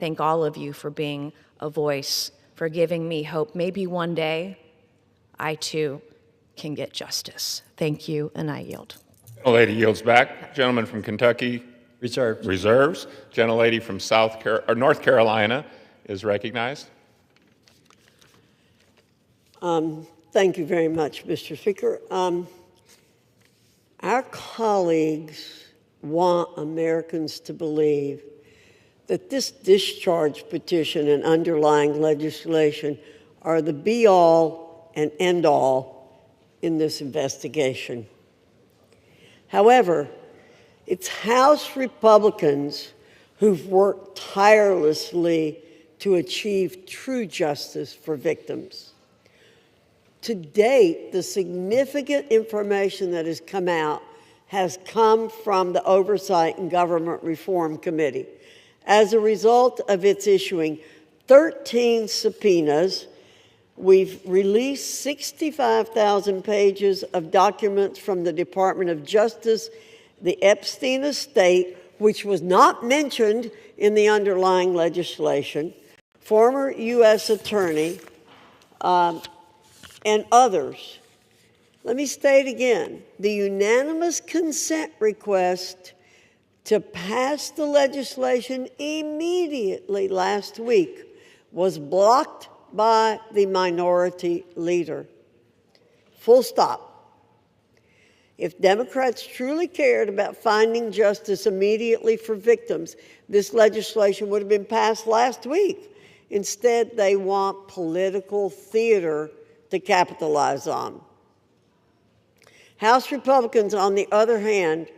Thank all of you for being a voice, for giving me hope. Maybe one day I too can get justice. Thank you, and I yield. Gentlelady yields back. Gentleman from Kentucky Reserves. reserves. Gentlelady from North Carolina is recognized. Thank you very much, Mr. Speaker. Our colleagues want Americans to believe that this discharge petition and underlying legislation are the be-all and end-all in this investigation. However, it's House Republicans who've worked tirelessly to achieve true justice for victims. To date, the significant information that has come out has come from the Oversight and Government Reform Committee as a result of its issuing 13 subpoenas. We've released 65,000 pages of documents from the Department of Justice, the Epstein estate, which was not mentioned in the underlying legislation, former U.S. attorney, and others. Let me state again, the unanimous consent request to pass the legislation immediately last week was blocked by the minority leader. Full stop. If Democrats truly cared about finding justice immediately for victims, this legislation would have been passed last week. Instead, they want political theater to capitalize on. House Republicans, on the other hand,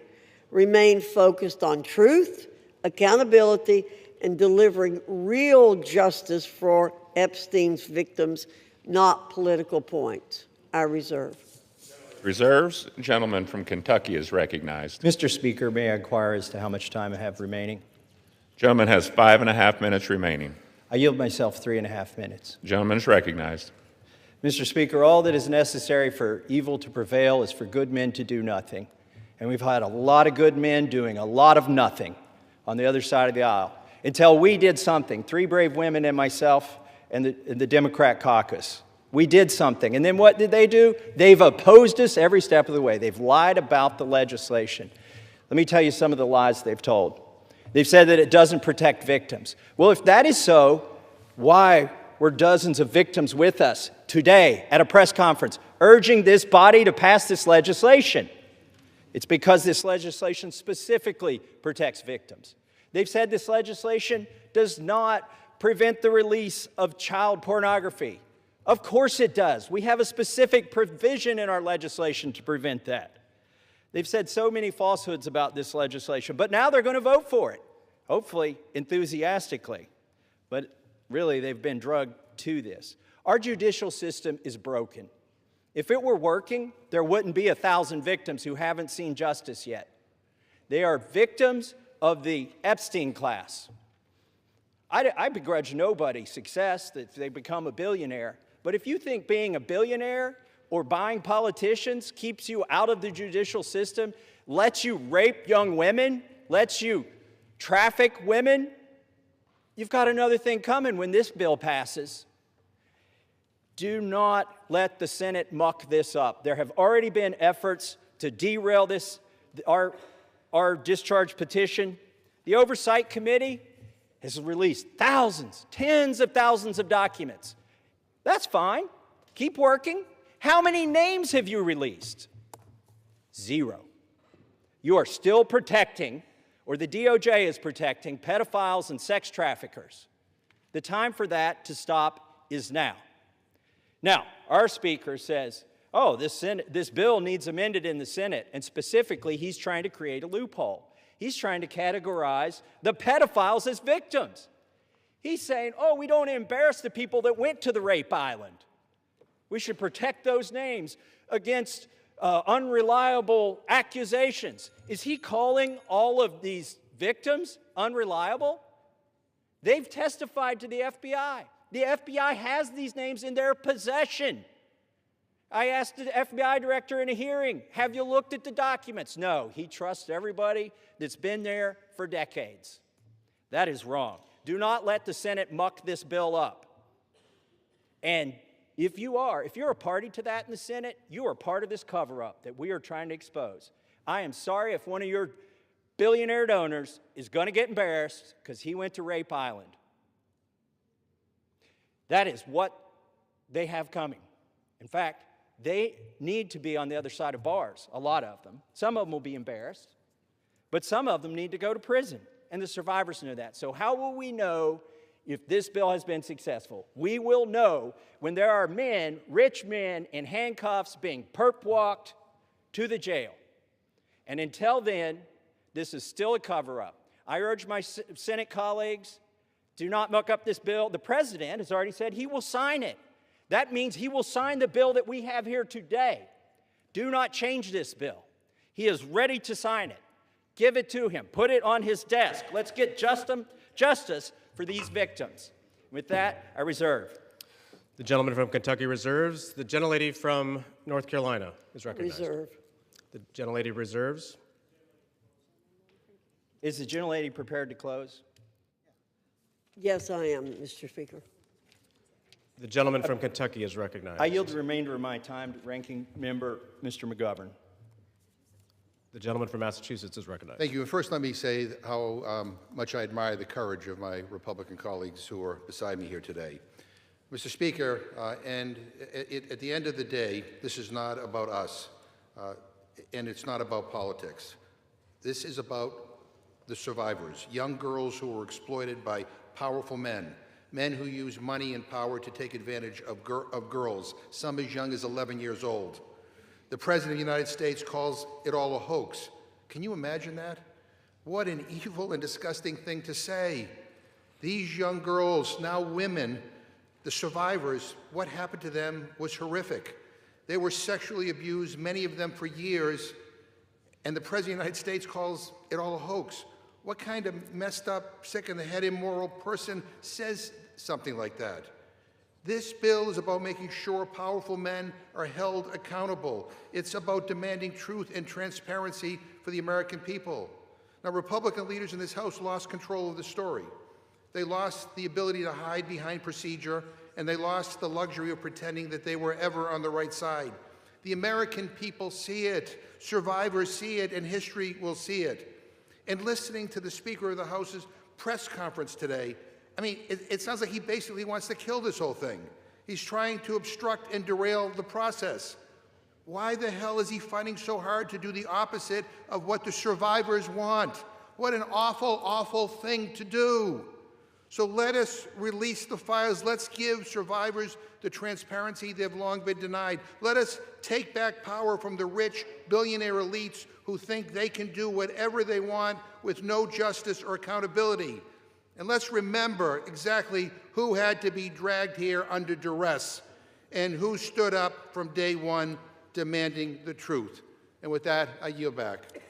remain focused on truth, accountability, and delivering real justice for Epstein's victims, not political points. I reserve. Reserves. Gentleman from Kentucky is recognized. Mr. Speaker, may I inquire as to how much time I have remaining? Gentleman has 5.5 minutes remaining. I yield myself 3.5 minutes. Gentleman is recognized. Mr. Speaker, all that is necessary for evil to prevail is for good men to do nothing. And we've had a lot of good men doing a lot of nothing on the other side of the aisle until we did something. 3 brave women and myself and the Democrat caucus. We did something. And then what did they do? They've opposed us every step of the way. They've lied about the legislation. Let me tell you some of the lies they've told. They've said that it doesn't protect victims. Well, if that is so, why were dozens of victims with us today at a press conference urging this body to pass this legislation? It's because this legislation specifically protects victims. They've said this legislation does not prevent the release of child pornography. Of course it does. We have a specific provision in our legislation to prevent that. They've said so many falsehoods about this legislation, but now they're going to vote for it, hopefully enthusiastically. But really, they've been drugged to this. Our judicial system is broken. If it were working, there wouldn't be 1,000 victims who haven't seen justice yet. They are victims of the Epstein class. I begrudge nobody success that they become a billionaire. But if you think being a billionaire or buying politicians keeps you out of the judicial system, lets you rape young women, lets you traffic women, you've got another thing coming when this bill passes. Do not let the Senate muck this up. There have already been efforts to derail this, our discharge petition. The Oversight Committee has released thousands, tens of thousands of documents. That's fine. Keep working. How many names have you released? 0. You are still protecting, or the DOJ is protecting, pedophiles and sex traffickers. The time for that to stop is now. Now, our speaker says, oh, this bill needs amended in the Senate, and specifically, he's trying to create a loophole. He's trying to categorize the pedophiles as victims. He's saying, oh, we don't embarrass the people that went to the rape island. We should protect those names against unreliable accusations. Is he calling all of these victims unreliable? They've testified to the FBI. The FBI has these names in their possession. I asked the FBI director in a hearing, have you looked at the documents? No, he trusts everybody that's been there for decades. That is wrong. Do not let the Senate muck this bill up. And if you're a party to that in the Senate, you are part of this cover-up that we are trying to expose. I am sorry if one of your billionaire donors is going to get embarrassed because he went to Rape Island. That is what they have coming. In fact, they need to be on the other side of bars, a lot of them. Some of them will be embarrassed, but some of them need to go to prison, and the survivors know that. So how will we know if this bill has been successful? We will know when there are men, rich men, in handcuffs being perp-walked to the jail. And until then, this is still a cover-up. I urge my Senate colleagues, do not muck up this bill. The president has already said he will sign it. That means he will sign the bill that we have here today. Do not change this bill. He is ready to sign it. Give it to him. Put it on his desk. Let's get justice for these victims. With that, I reserve. The gentleman from Kentucky reserves. The gentlelady from North Carolina is recognized. Reserve. The gentlelady reserves. Is the gentlelady prepared to close? Yes, I am, Mr. Speaker. The gentleman from Kentucky is recognized. I yield the remainder of my time to Ranking Member Mr. McGovern. The gentleman from Massachusetts is recognized. Thank you. And first, let me say how much I admire the courage of my Republican colleagues who are beside me here today. Mr. Speaker, at the end of the day, this is not about us, and it's not about politics. This is about the survivors, young girls who were exploited by powerful men, men who use money and power to take advantage of girls, some as young as 11 years old. The President of the United States calls it all a hoax. Can you imagine that? What an evil and disgusting thing to say. These young girls, now women, the survivors, what happened to them was horrific. They were sexually abused, many of them for years, and the President of the United States calls it all a hoax. What kind of messed up, sick in the head, immoral person says something like that? This bill is about making sure powerful men are held accountable. It's about demanding truth and transparency for the American people. Now, Republican leaders in this House lost control of the story. They lost the ability to hide behind procedure, and they lost the luxury of pretending that they were ever on the right side. The American people see it, survivors see it, and history will see it. And listening to the Speaker of the House's press conference today, I mean, it sounds like he basically wants to kill this whole thing. He's trying to obstruct and derail the process. Why the hell is he fighting so hard to do the opposite of what the survivors want? What an awful, awful thing to do. So let us release the files. Let's give survivors the transparency they've long been denied. Let us take back power from the rich billionaire elites who think they can do whatever they want with no justice or accountability. And let's remember exactly who had to be dragged here under duress and who stood up from day one demanding the truth. And with that, I yield back.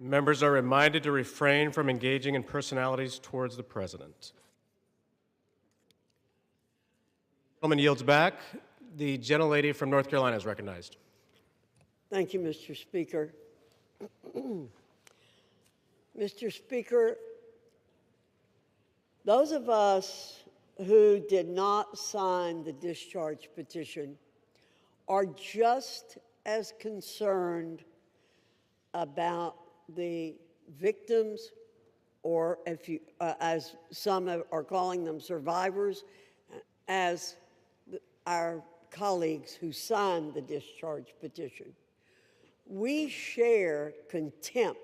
Members are reminded to refrain from engaging in personalities towards the president. The gentleman yields back. The gentlelady from North Carolina is recognized. Thank you, Mr. Speaker. Mr. Speaker, those of us who did not sign the discharge petition are just as concerned about the victims, or if you, as some are calling them, survivors, as our colleagues who signed the discharge petition. We share contempt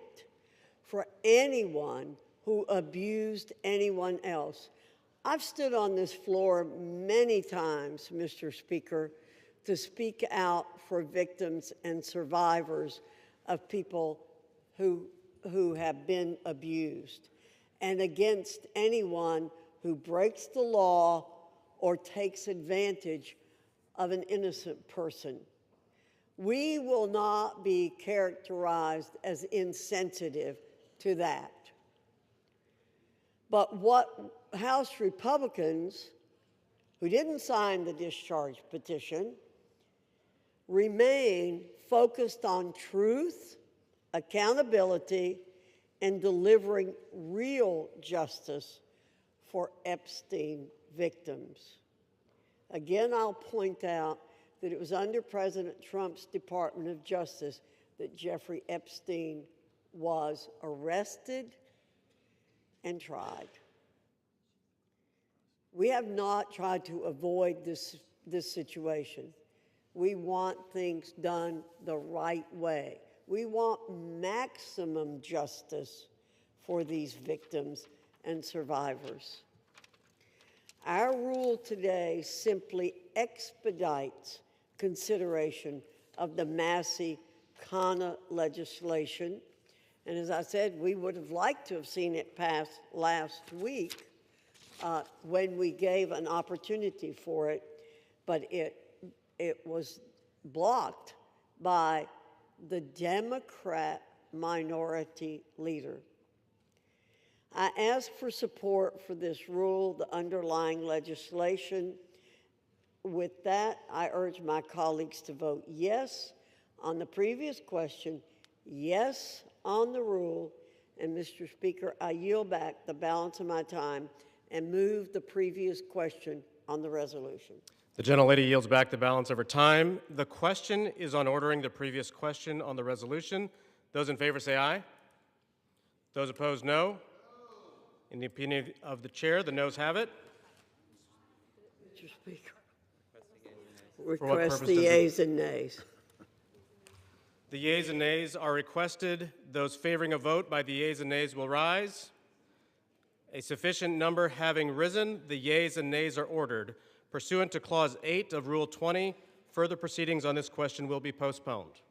for anyone who abused anyone else. I've stood on this floor many times, Mr. Speaker, to speak out for victims and survivors of people who have been abused, and against anyone who breaks the law or takes advantage of an innocent person. We will not be characterized as insensitive to that. But what House Republicans who didn't sign the discharge petition remain focused on truth, accountability, and delivering real justice for Epstein victims. Again, I'll point out that it was under President Trump's Department of Justice that Jeffrey Epstein was arrested and tried. We have not tried to avoid this situation. We want things done the right way. We want maximum justice for these victims and survivors. Our rule today simply expedites consideration of the Massey-Khanna legislation. And as I said, we would have liked to have seen it pass last week when we gave an opportunity for it, but it was blocked by the Democrat minority leader. I ask for support for this rule, the underlying legislation. With that, I urge my colleagues to vote yes on the previous question, yes on the rule, and Mr. Speaker, I yield back the balance of my time and move the previous question on the resolution. The gentlelady yields back the balance of her time. The question is on ordering the previous question on the resolution. Those in favor say aye. Those opposed, no. In the opinion of the chair, the noes have it. Mr. Speaker, request the yeas and nays. The yeas and nays are requested. Those favoring a vote by the yeas and nays will rise. A sufficient number having risen, the yeas and nays are ordered. Pursuant to Clause 8 of Rule 20, further proceedings on this question will be postponed.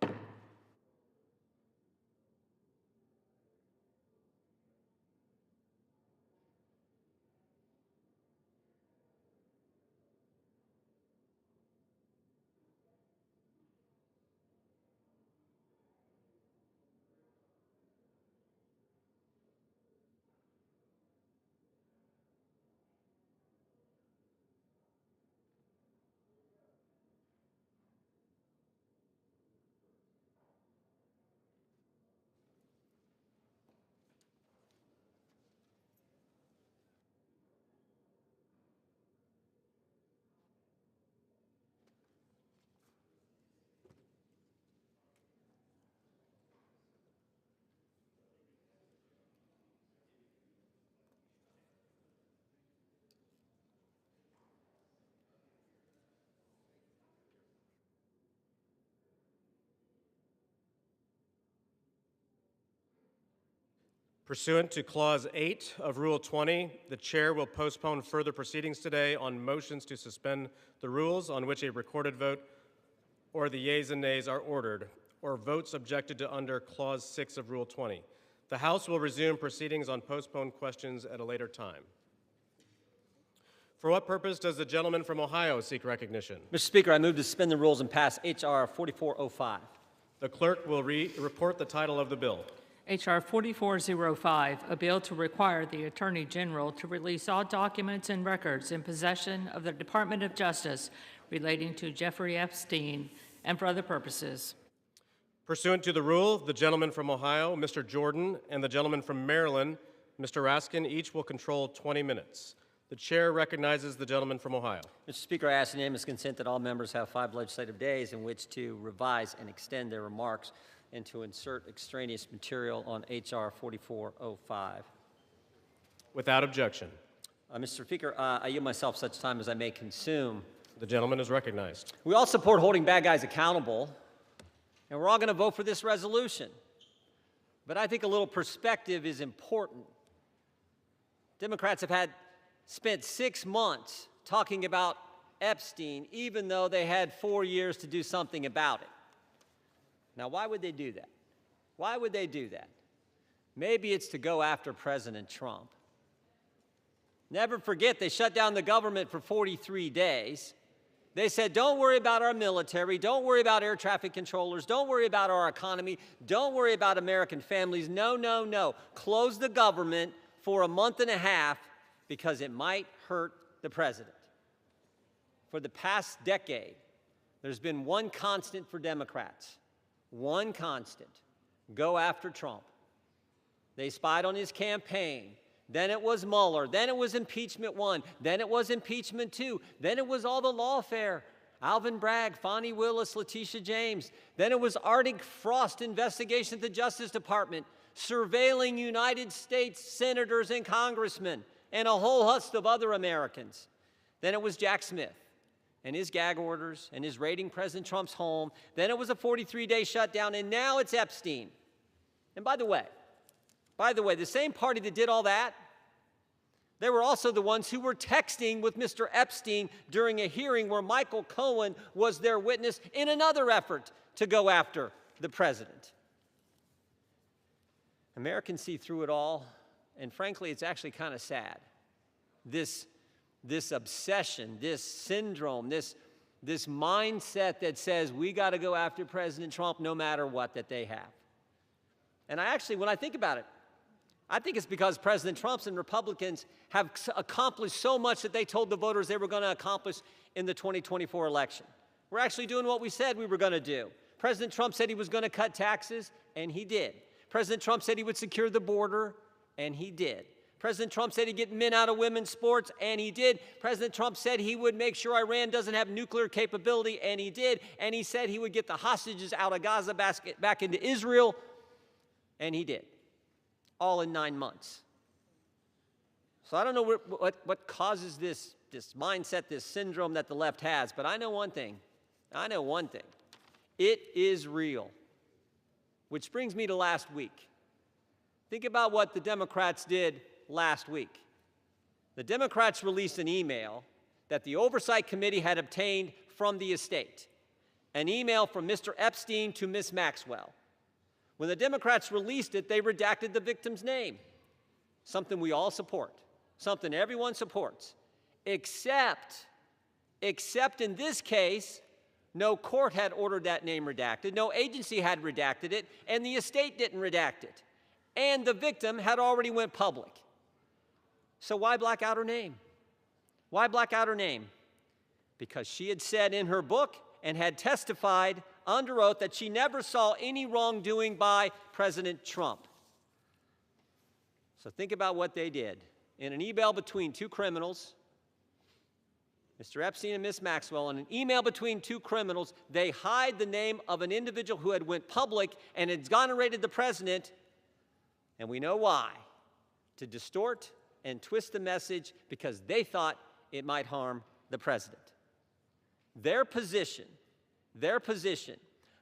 Pursuant to Clause 8 of Rule 20, the chair will postpone further proceedings today on motions to suspend the rules on which a recorded vote or the yeas and nays are ordered, or votes objected to under Clause 6 of Rule 20. The House will resume proceedings on postponed questions at a later time. For what purpose does the gentleman from Ohio seek recognition? Mr. Speaker, I move to suspend the rules and pass H.R. 4405. The clerk will report the title of the bill. H.R. 4405, a bill to require the Attorney General to release all documents and records in possession of the Department of Justice relating to Jeffrey Epstein and for other purposes. Pursuant to the rule, the gentleman from Ohio, Mr. Jordan, and the gentleman from Maryland, Mr. Raskin, each will control 20 minutes. The chair recognizes the gentleman from Ohio. Mr. Speaker, I ask unanimous consent that all members have 5 legislative days in which to revise and extend their remarks and to insert extraneous material on H.R. 4405. Without objection. Mr. Speaker, I yield myself such time as I may consume. The gentleman is recognized. We all support holding bad guys accountable, and we're all going to vote for this resolution. But I think a little perspective is important. Democrats have spent 6 months talking about Epstein, even though they had 4 years to do something about it. Now, why would they do that? Why would they do that? Maybe it's to go after President Trump. Never forget, they shut down the government for 43 days. They said, don't worry about our military, don't worry about air traffic controllers, don't worry about our economy, don't worry about American families. No, no, no. Close the government for a month and a half because it might hurt the president. For the past decade, there's been one constant for Democrats. One constant: go after Trump. They spied on his campaign. Then it was Mueller. Then it was impeachment 1. Then it was impeachment 2. Then it was all the lawfare. Alvin Bragg, Fonnie Willis, Letitia James. Then it was Arctic Frost investigation at the Justice Department, surveilling United States senators and congressmen and a whole host of other Americans. Then it was Jack Smith and his gag orders and his raiding President Trump's home. Then it was a 43-day shutdown, and now it's Epstein. And by the way, the same party that did all that, they were also the ones who were texting with Mr. Epstein during a hearing where Michael Cohen was their witness in another effort to go after the president. Americans see through it all, and frankly, it's actually kind of sad. This obsession, this syndrome, this mindset that says we got to go after President Trump no matter what that they have. And when I think about it, I think it's because President Trump and Republicans have accomplished so much that they told the voters they were going to accomplish in the 2024 election. We're actually doing what we said we were going to do. President Trump said he was going to cut taxes, and he did. President Trump said he would secure the border, and he did. President Trump said he'd get men out of women's sports, and he did. President Trump said he would make sure Iran doesn't have nuclear capability, and he did. And he said he would get the hostages out of Gaza back into Israel, and he did. All in 9 months. So I don't know what causes this mindset, this syndrome that the left has, but I know one thing. It is real. Which brings me to last week. Think about what the Democrats did last week. The Democrats released an email that the Oversight Committee had obtained from the estate, an email from Mr. Epstein to Ms. Maxwell. When the Democrats released it, they redacted the victim's name, something we all support, something everyone supports, except in this case, no court had ordered that name redacted, no agency had redacted it, and the estate didn't redact it. And the victim had already went public. So why black out her name? Why black out her name? Because she had said in her book and had testified under oath that she never saw any wrongdoing by President Trump. So think about what they did. In an email between two criminals, Mr. Epstein and Ms. Maxwell, in an email between two criminals, they hide the name of an individual who had went public and exonerated the president, and we know why. To distort and twist the message because they thought it might harm the president. Their position,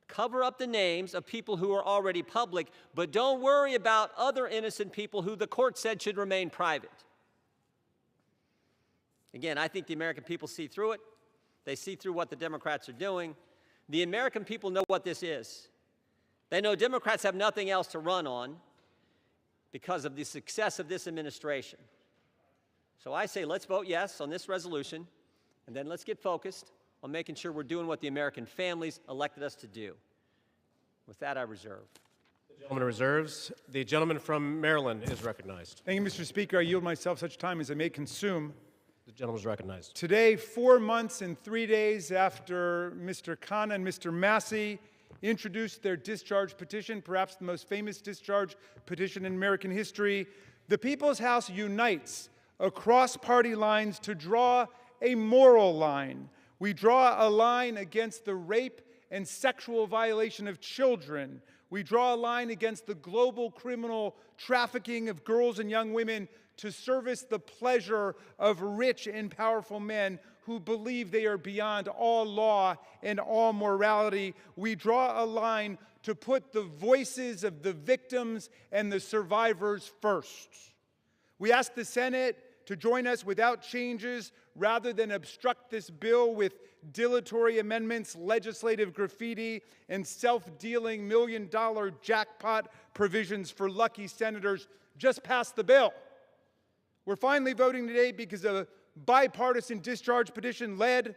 cover up the names of people who are already public, but don't worry about other innocent people who the court said should remain private. Again, I think the American people see through it. They see through what the Democrats are doing. The American people know what this is. They know Democrats have nothing else to run on because of the success of this administration. So I say let's vote yes on this resolution, and then let's get focused on making sure we're doing what the American families elected us to do. With that, I reserve. The gentleman reserves. The gentleman from Maryland is recognized. Thank you, Mr. Speaker. I yield myself such time as I may consume. The gentleman is recognized. Today, 4 months and 3 days after Mr. Khan and Mr. Massey introduced their discharge petition, perhaps the most famous discharge petition in American history, the People's House unites across party lines to draw a moral line. We draw a line against the rape and sexual violation of children. We draw a line against the global criminal trafficking of girls and young women to service the pleasure of rich and powerful men who believe they are beyond all law and all morality. We draw a line to put the voices of the victims and the survivors first. We ask the Senate to join us without changes rather than obstruct this bill with dilatory amendments, legislative graffiti, and self-dealing million-dollar jackpot provisions for lucky senators. Just pass the bill. We're finally voting today because a bipartisan discharge petition led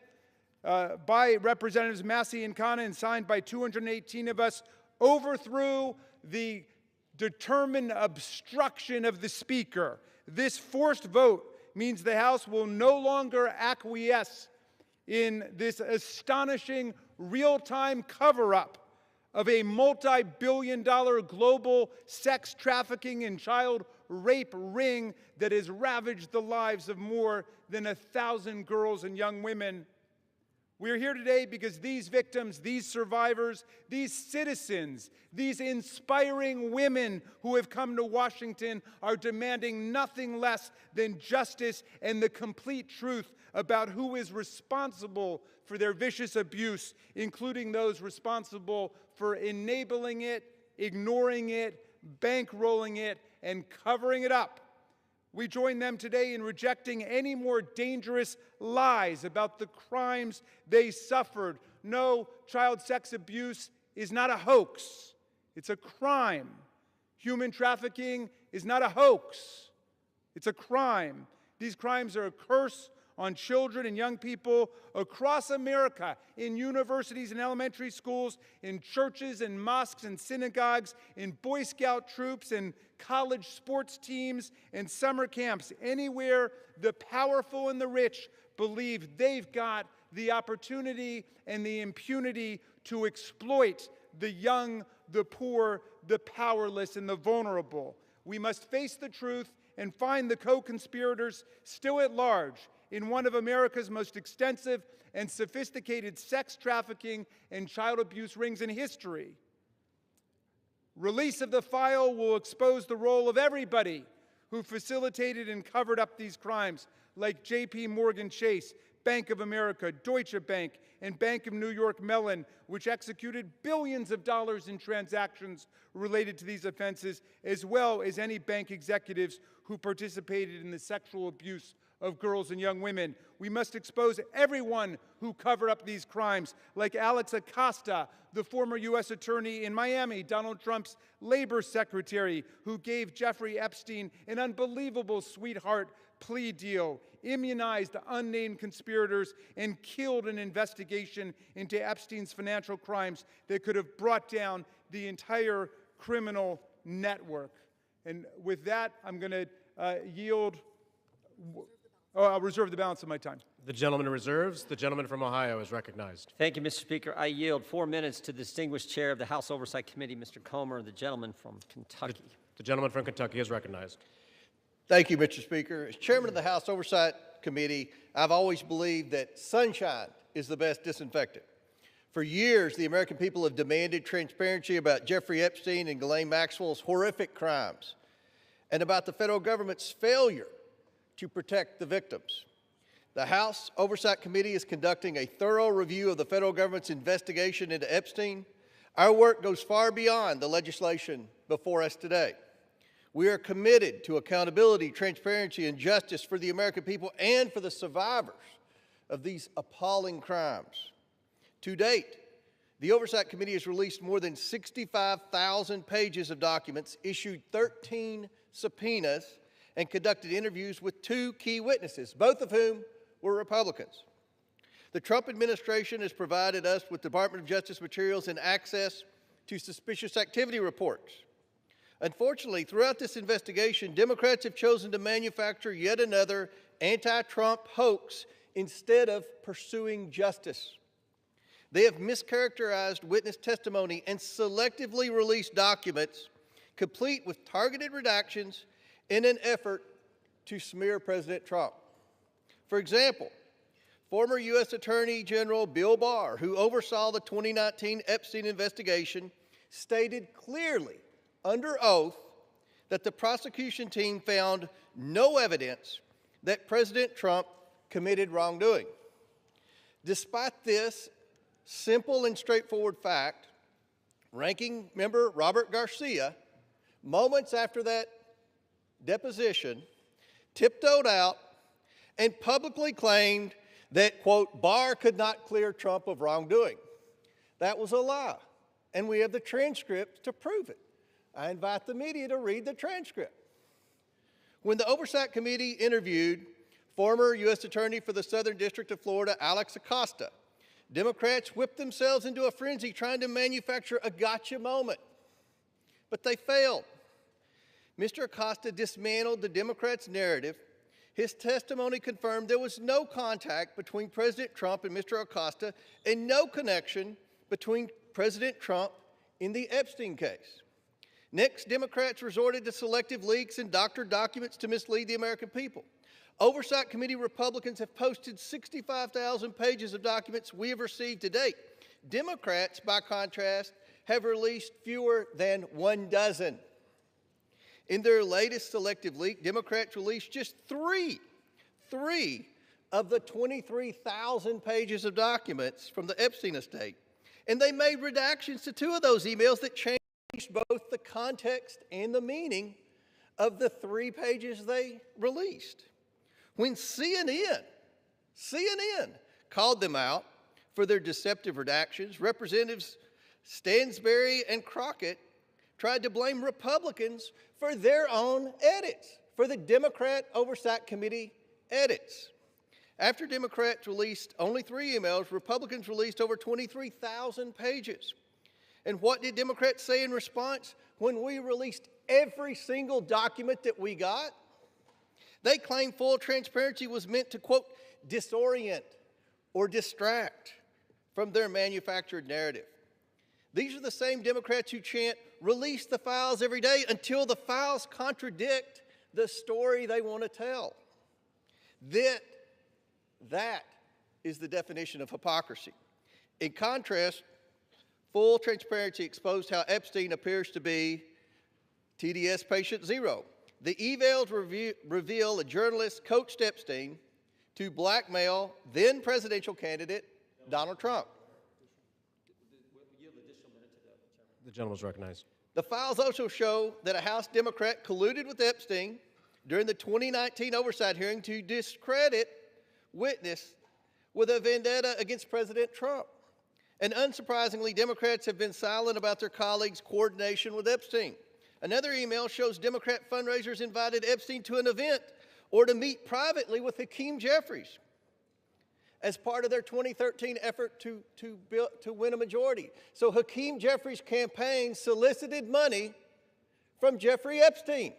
by Representatives Massey and Khan and signed by 218 of us overthrew the determined obstruction of the Speaker. This forced vote means the House will no longer acquiesce in this astonishing real-time cover-up of a multi-billion-dollar global sex trafficking and child rape ring that has ravaged the lives of more than 1,000 girls and young women. We're here today because these victims, these survivors, these citizens, these inspiring women who have come to Washington are demanding nothing less than justice and the complete truth about who is responsible for their vicious abuse, including those responsible for enabling it, ignoring it, bankrolling it, and covering it up. We join them today in rejecting any more dangerous lies about the crimes they suffered. No, child sex abuse is not a hoax. It's a crime. Human trafficking is not a hoax. It's a crime. These crimes are a curse on children and young people across America, in universities and elementary schools, in churches and mosques and synagogues, in Boy Scout troops and college sports teams and summer camps. Anywhere the powerful and the rich believe they've got the opportunity and the impunity to exploit the young, the poor, the powerless, and the vulnerable. We must face the truth and find the co-conspirators still at large in one of America's most extensive and sophisticated sex trafficking and child abuse rings in history. Release of the file will expose the role of everybody who facilitated and covered up these crimes, like J.P. Morgan Chase, Bank of America, Deutsche Bank, and Bank of New York Mellon, which executed billions of dollars in transactions related to these offenses, as well as any bank executives who participated in the sexual abuse of girls and young women. We must expose everyone who covered up these crimes, like Alex Acosta, the former U.S. attorney in Miami, Donald Trump's labor secretary, who gave Jeffrey Epstein an unbelievable sweetheart plea deal, immunized the unnamed conspirators, and killed an investigation into Epstein's financial crimes that could have brought down the entire criminal network. And with that, I'm going to yield. I'll reserve the balance of my time. The gentleman reserves. The gentleman from Ohio is recognized. Thank you, Mr. Speaker. I yield 4 minutes to the distinguished chair of the House Oversight Committee, Mr. Comer, the gentleman from Kentucky. The gentleman from Kentucky is recognized. Thank you, Mr. Speaker. As chairman of the House Oversight Committee, I've always believed that sunshine is the best disinfectant. For years, the American people have demanded transparency about Jeffrey Epstein and Ghislaine Maxwell's horrific crimes and about the federal government's failure to protect the victims. The House Oversight Committee is conducting a thorough review of the federal government's investigation into Epstein. Our work goes far beyond the legislation before us today. We are committed to accountability, transparency, and justice for the American people and for the survivors of these appalling crimes. To date, the Oversight Committee has released more than 65,000 pages of documents, issued 13 subpoenas, and conducted interviews with 2 key witnesses, both of whom were Republicans. The Trump administration has provided us with Department of Justice materials and access to suspicious activity reports. Unfortunately, throughout this investigation, Democrats have chosen to manufacture yet another anti-Trump hoax instead of pursuing justice. They have mischaracterized witness testimony and selectively released documents complete with targeted redactions in an effort to smear President Trump. For example, former U.S. Attorney General Bill Barr, who oversaw the 2019 Epstein investigation, stated clearly under oath that the prosecution team found no evidence that President Trump committed wrongdoing. Despite this simple and straightforward fact, Ranking Member Robert Garcia, moments after that deposition, tiptoed out and publicly claimed that, quote, Barr could not clear Trump of wrongdoing. That was a lie, and we have the transcript to prove it. I invite the media to read the transcript. When the Oversight Committee interviewed former U.S. Attorney for the Southern District of Florida, Alex Acosta, Democrats whipped themselves into a frenzy trying to manufacture a gotcha moment, but they failed. Mr. Acosta dismantled the Democrats' narrative. His testimony confirmed there was no contact between President Trump and Mr. Acosta and no connection between President Trump in the Epstein case. Next, Democrats resorted to selective leaks and doctored documents to mislead the American people. Oversight Committee Republicans have posted 65,000 pages of documents we have received to date. Democrats, by contrast, have released fewer than 1 dozen. In their latest selective leak, Democrats released just three of the 23,000 pages of documents from the Epstein estate. And they made redactions to 2 of those emails that changed both the context and the meaning of the 3 pages they released. When CNN called them out for their deceptive redactions, Representatives Stansbury and Crockett tried to blame Republicans for their own edits, for the Democrat Oversight Committee edits. After Democrats released only 3 emails, Republicans released over 23,000 pages. And what did Democrats say in response when we released every single document that we got? They claimed full transparency was meant to, quote, disorient or distract from their manufactured narrative. These are the same Democrats who chant, release the files every day until the files contradict the story they want to tell. That is the definition of hypocrisy. In contrast, full transparency exposed how Epstein appears to be TDS patient zero. The evals reveal a journalist coached Epstein to blackmail then presidential candidate Donald Trump. The gentleman is recognized. The files also show that a House Democrat colluded with Epstein during the 2019 oversight hearing to discredit witness with a vendetta against President Trump. And unsurprisingly, Democrats have been silent about their colleagues' coordination with Epstein. Another email shows Democrat fundraisers invited Epstein to an event or to meet privately with Hakeem Jeffries as part of their 2013 effort to win a majority. So Hakeem Jeffries' campaign solicited money from Jeffrey Epstein.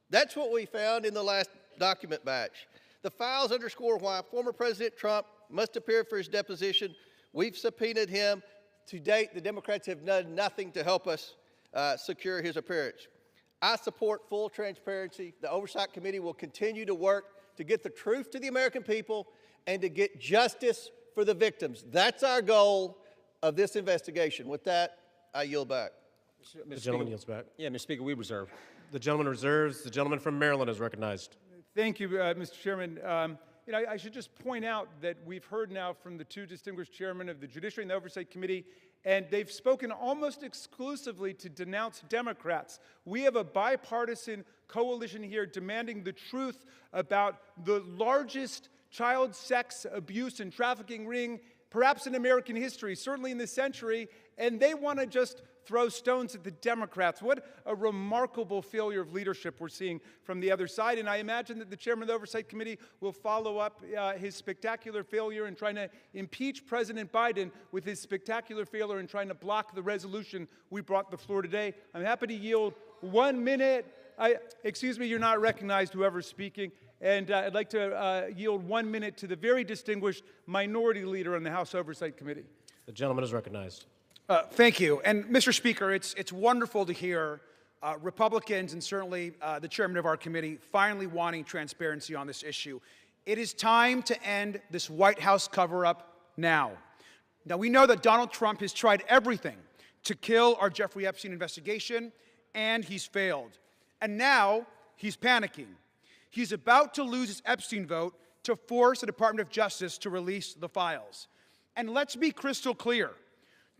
That's what we found in the last document batch. The files underscore why former President Trump must appear for his deposition. We've subpoenaed him. To date, the Democrats have done nothing to help us secure his appearance. I support full transparency. The Oversight Committee will continue to work to get the truth to the American people and to get justice for the victims. That's our goal of this investigation. With that, I yield back. The gentleman yields back. Yeah, Mr. Speaker, we reserve. The gentleman reserves. The gentleman from Maryland is recognized. Thank you, Mr. Chairman. I should just point out that we've heard now from the 2 distinguished chairmen of the Judiciary and the Oversight Committee, and they've spoken almost exclusively to denounce Democrats. We have a bipartisan coalition here demanding the truth about the largest child sex abuse and trafficking ring, perhaps in American history, certainly in this century, and they want to just throw stones at the Democrats. What a remarkable failure of leadership we're seeing from the other side. And I imagine that the chairman of the Oversight Committee will follow up his spectacular failure in trying to impeach President Biden with his spectacular failure in trying to block the resolution we brought to the floor today. I'm happy to yield 1 minute. Excuse me, you're not recognized, whoever's speaking. And I'd like to yield 1 minute to the very distinguished minority leader on the House Oversight Committee. The gentleman is recognized. Thank you. And Mr. Speaker, it's wonderful to hear Republicans and certainly the chairman of our committee finally wanting transparency on this issue. It is time to end this White House cover-up now. Now, we know that Donald Trump has tried everything to kill our Jeffrey Epstein investigation, and he's failed. And now he's panicking. He's about to lose his Epstein vote to force the Department of Justice to release the files. And let's be crystal clear.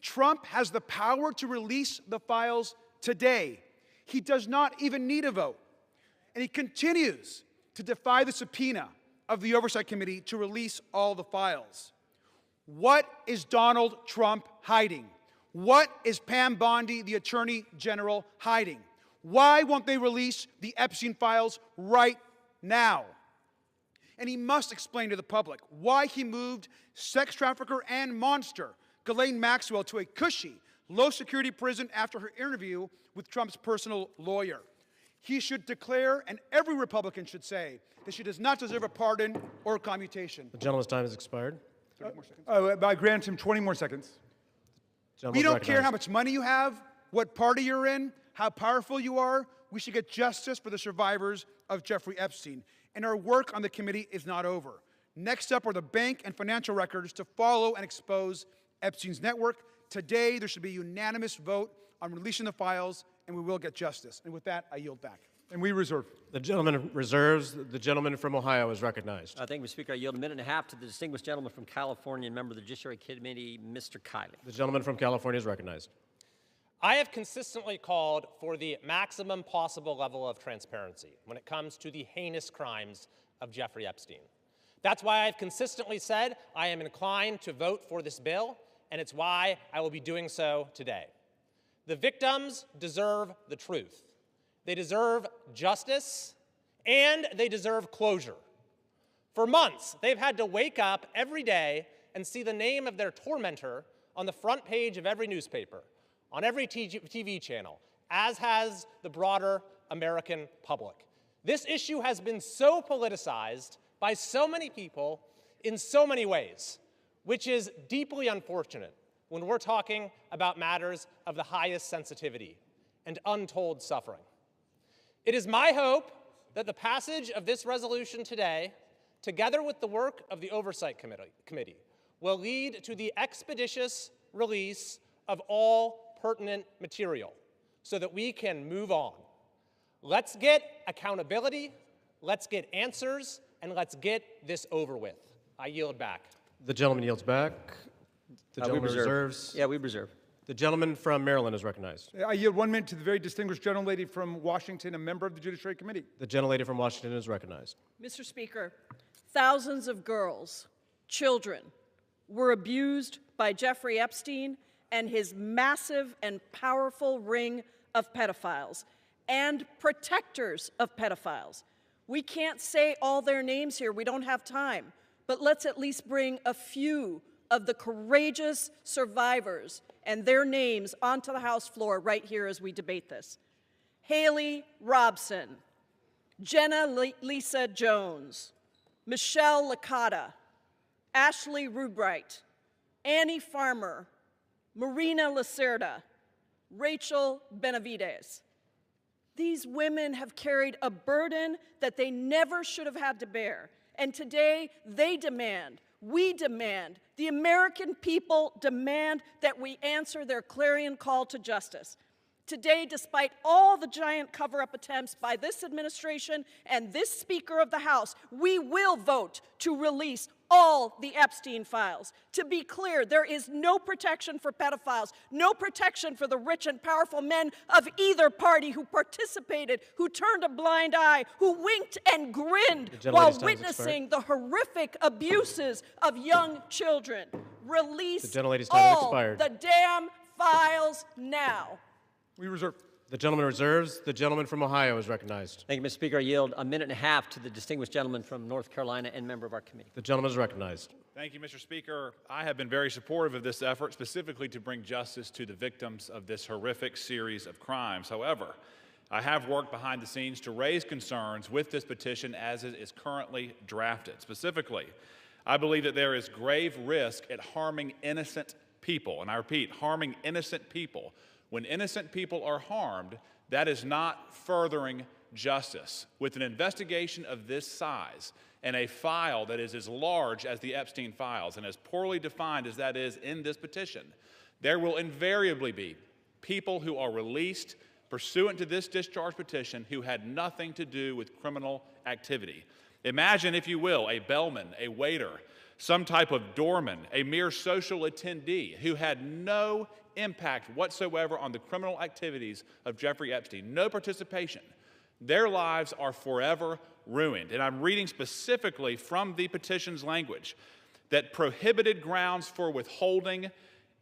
Trump has the power to release the files today. He does not even need a vote. And he continues to defy the subpoena of the Oversight Committee to release all the files. What is Donald Trump hiding? What is Pam Bondi, the Attorney General, hiding? Why won't they release the Epstein files right now? And he must explain to the public why he moved sex trafficker and monster Ghislaine Maxwell to a cushy, low-security prison after her interview with Trump's personal lawyer. He should declare, and every Republican should say, that she does not deserve a pardon or a commutation. The gentleman's time has expired. 30 more seconds. I grant him 20 more seconds. We don't care how much money you have. what party you're in, how powerful you are, we should get justice for the survivors of Jeffrey Epstein. And our work on the committee is not over. Next up are the bank and financial records to follow and expose Epstein's network. Today, there should be a unanimous vote on releasing the files, and we will get justice. And with that, I yield back. And we reserve. The gentleman reserves. The gentleman from Ohio is recognized. Thank you, Mr. Speaker. I yield a minute and a half to the distinguished gentleman from California and member of the Judiciary Committee, Mr. Kiley. The gentleman from California is recognized. I have consistently called for the maximum possible level of transparency when it comes to the heinous crimes of Jeffrey Epstein. That's why I've consistently said I am inclined to vote for this bill, and it's why I will be doing so today. The victims deserve the truth. They deserve justice, and they deserve closure. For months, they've had to wake up every day and see the name of their tormentor on the front page of every newspaper, on every TV channel, as has the broader American public. This issue has been so politicized by so many people in so many ways, which is deeply unfortunate when we're talking about matters of the highest sensitivity and untold suffering. It is my hope that the passage of this resolution today, together with the work of the Oversight Committee, will lead to the expeditious release of all pertinent material so that we can move on. Let's get accountability, let's get answers, and let's get this over with. I yield back. The gentleman yields back. The gentleman reserves. Yeah, we reserve. The gentleman from Maryland is recognized. I yield 1 minute to the very distinguished gentlelady from Washington, a member of the Judiciary Committee. The gentlelady from Washington is recognized. Mr. Speaker, thousands of girls, children, were abused by Jeffrey Epstein and his massive and powerful ring of pedophiles and protectors of pedophiles. We can't say all their names here. We don't have time. But let's at least bring a few of the courageous survivors and their names onto the House floor right here as we debate this. Haley Robson, Jenna Lisa Jones, Michelle Licata, Ashley Rubright, Annie Farmer, Marina Lacerda, Rachel Benavides. These women have carried a burden that they never should have had to bear. And today, they demand, we demand, the American people demand that we answer their clarion call to justice. Today, despite all the giant cover-up attempts by this administration and this Speaker of the House, we will vote to release all the Epstein files. To be clear, there is no protection for pedophiles, no protection for the rich and powerful men of either party who participated, who turned a blind eye, who winked and grinned while witnessing the horrific abuses of young children. Release all the damn files now. We reserve. The gentleman reserves. The gentleman from Ohio is recognized. Thank you, Mr. Speaker. I yield a minute and a half to the distinguished gentleman from North Carolina and member of our committee. The gentleman is recognized. Thank you, Mr. Speaker. I have been very supportive of this effort, specifically to bring justice to the victims of this horrific series of crimes. However, I have worked behind the scenes to raise concerns with this petition as it is currently drafted. Specifically, I believe that there is grave risk at harming innocent people. And I repeat, harming innocent people. When innocent people are harmed, that is not furthering justice. With an investigation of this size and a file that is as large as the Epstein files and as poorly defined as that is in this petition, there will invariably be people who are released pursuant to this discharge petition who had nothing to do with criminal activity. Imagine, if you will, a bellman, a waiter, some type of doorman, a mere social attendee who had no impact whatsoever on the criminal activities of Jeffrey Epstein, no participation. Their lives are forever ruined. And I'm reading specifically from the petition's language that prohibited grounds for withholding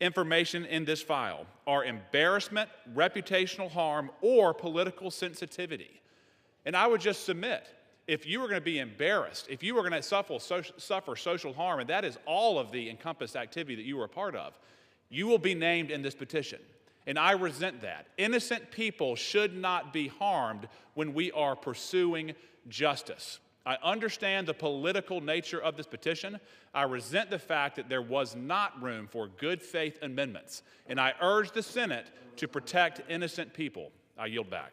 information in this file are embarrassment, reputational harm, or political sensitivity. And I would just submit, if you were going to be embarrassed, if you were going to suffer social harm, and that is all of the encompassed activity that you were a part of, you will be named in this petition. And I resent that. Innocent people should not be harmed when we are pursuing justice. I understand the political nature of this petition. I resent the fact that there was not room for good faith amendments, and I urge the Senate to protect innocent people. I yield back.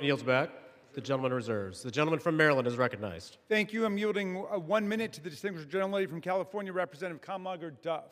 Yields back. The gentleman reserves. The gentleman from Maryland is recognized. Thank you. I'm yielding 1 minute to the distinguished gentlelady from California, Representative Kamlager Dove.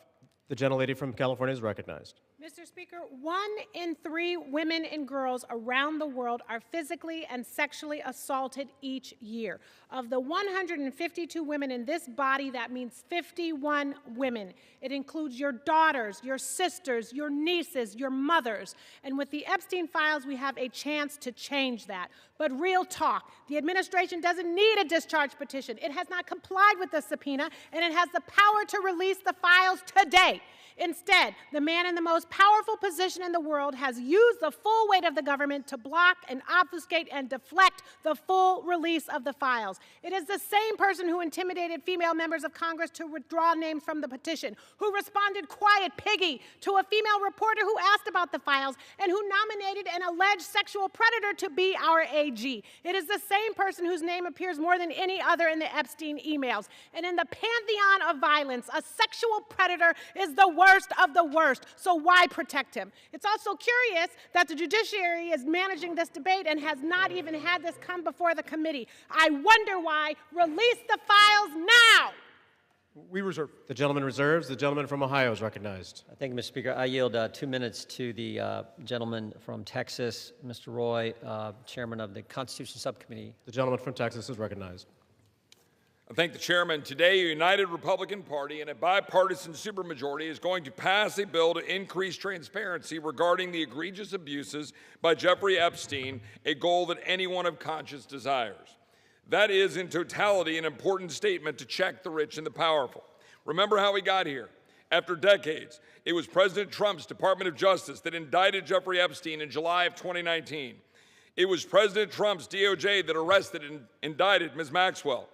The gentlelady from California is recognized. Mr. Speaker, 1 in 3 women and girls around the world are physically and sexually assaulted each year. Of the 152 women in this body, that means 51 women. It includes your daughters, your sisters, your nieces, your mothers. And with the Epstein files, we have a chance to change that. But real talk, the administration doesn't need a discharge petition. It has not complied with the subpoena, and it has the power to release the files today. Instead, the man in the most powerful position in the world has used the full weight of the government to block and obfuscate and deflect the full release of the files. It is the same person who intimidated female members of Congress to withdraw names from the petition, who responded quiet piggy to a female reporter who asked about the files, and who nominated an alleged sexual predator to be our AG. It is the same person whose name appears more than any other in the Epstein emails. And in the pantheon of violence, a sexual predator is the worst of the worst, so why protect him? It's also curious that the judiciary is managing this debate and has not even had this come before the committee. I wonder why. Release the files now! We reserve. The gentleman reserves. The gentleman from Ohio is recognized. Thank you, Mr. Speaker. I yield 2 minutes to the gentleman from Texas, Mr. Roy, chairman of the Constitution Subcommittee. The gentleman from Texas is recognized. I thank the chairman. Today, a united Republican Party and a bipartisan supermajority is going to pass a bill to increase transparency regarding the egregious abuses by Jeffrey Epstein, a goal that anyone of conscience desires. That is, in totality, an important statement to check the rich and the powerful. Remember how we got here. After decades, it was President Trump's Department of Justice that indicted Jeffrey Epstein in July of 2019. It was President Trump's DOJ that arrested and indicted Ms. Maxwell.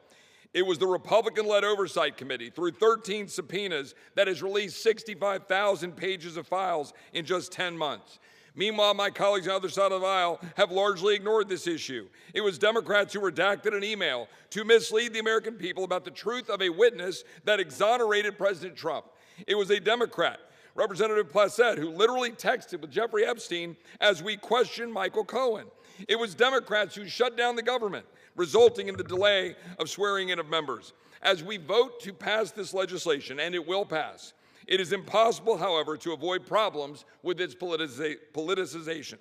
It was the Republican-led Oversight Committee, through 13 subpoenas, that has released 65,000 pages of files in just 10 months. Meanwhile, my colleagues on the other side of the aisle have largely ignored this issue. It was Democrats who redacted an email to mislead the American people about the truth of a witness that exonerated President Trump. It was a Democrat, Representative Placette, who literally texted with Jeffrey Epstein as we questioned Michael Cohen. It was Democrats who shut down the government, resulting in the delay of swearing in of members. As we vote to pass this legislation, and it will pass, it is impossible, however, to avoid problems with its politicization.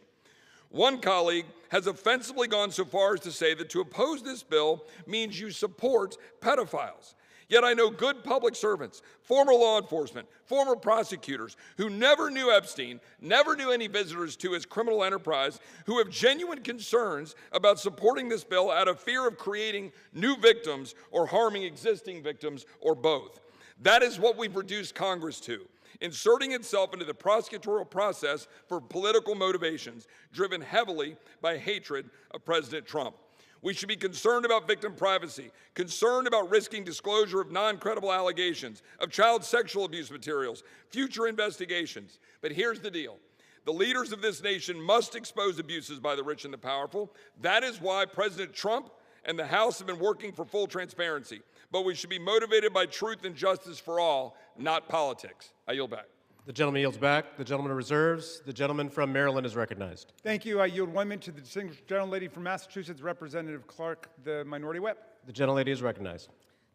One colleague has offensively gone so far as to say that to oppose this bill means you support pedophiles. Yet I know good public servants, former law enforcement, former prosecutors who never knew Epstein, never knew any visitors to his criminal enterprise, who have genuine concerns about supporting this bill out of fear of creating new victims or harming existing victims or both. That is what we've reduced Congress to, inserting itself into the prosecutorial process for political motivations driven heavily by hatred of President Trump. We should be concerned about victim privacy, concerned about risking disclosure of non-credible allegations, of child sexual abuse materials, future investigations. But here's the deal. The leaders of this nation must expose abuses by the rich and the powerful. That is why President Trump and the House have been working for full transparency. But we should be motivated by truth and justice for all, not politics. I yield back. The gentleman yields back. The gentleman reserves. The gentleman from Maryland is recognized. Thank you. I yield 1 minute to the distinguished gentlelady from Massachusetts, Representative Clark, the minority whip. The gentlelady is recognized.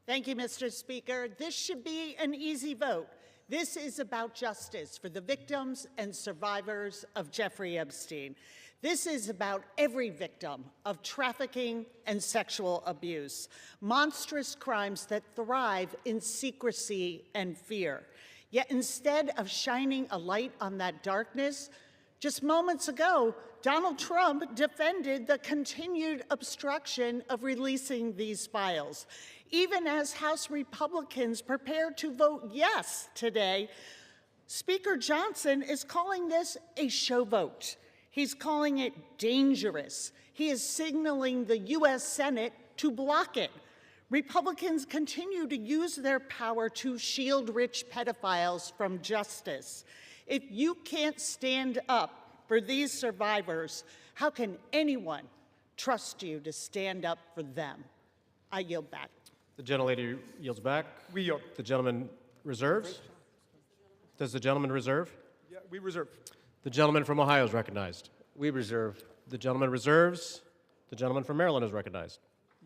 Thank you, Mr. Speaker. This should be an easy vote. This is about justice for the victims and survivors of Jeffrey Epstein. This is about every victim of trafficking and sexual abuse, monstrous crimes that thrive in secrecy and fear. Yet instead of shining a light on that darkness, just moments ago, Donald Trump defended the continued obstruction of releasing these files. Even as House Republicans prepare to vote yes today, Speaker Johnson is calling this a show vote. He's calling it dangerous. He is signaling the U.S. Senate to block it. Republicans continue to use their power to shield rich pedophiles from justice. If you can't stand up for these survivors, how can anyone trust you to stand up for them? I yield back. The gentlelady yields back. We yield. The gentleman reserves. Does the gentleman reserve? Yeah, we reserve. The gentleman from Ohio is recognized. We reserve. The gentleman reserves. The gentleman from Maryland is recognized.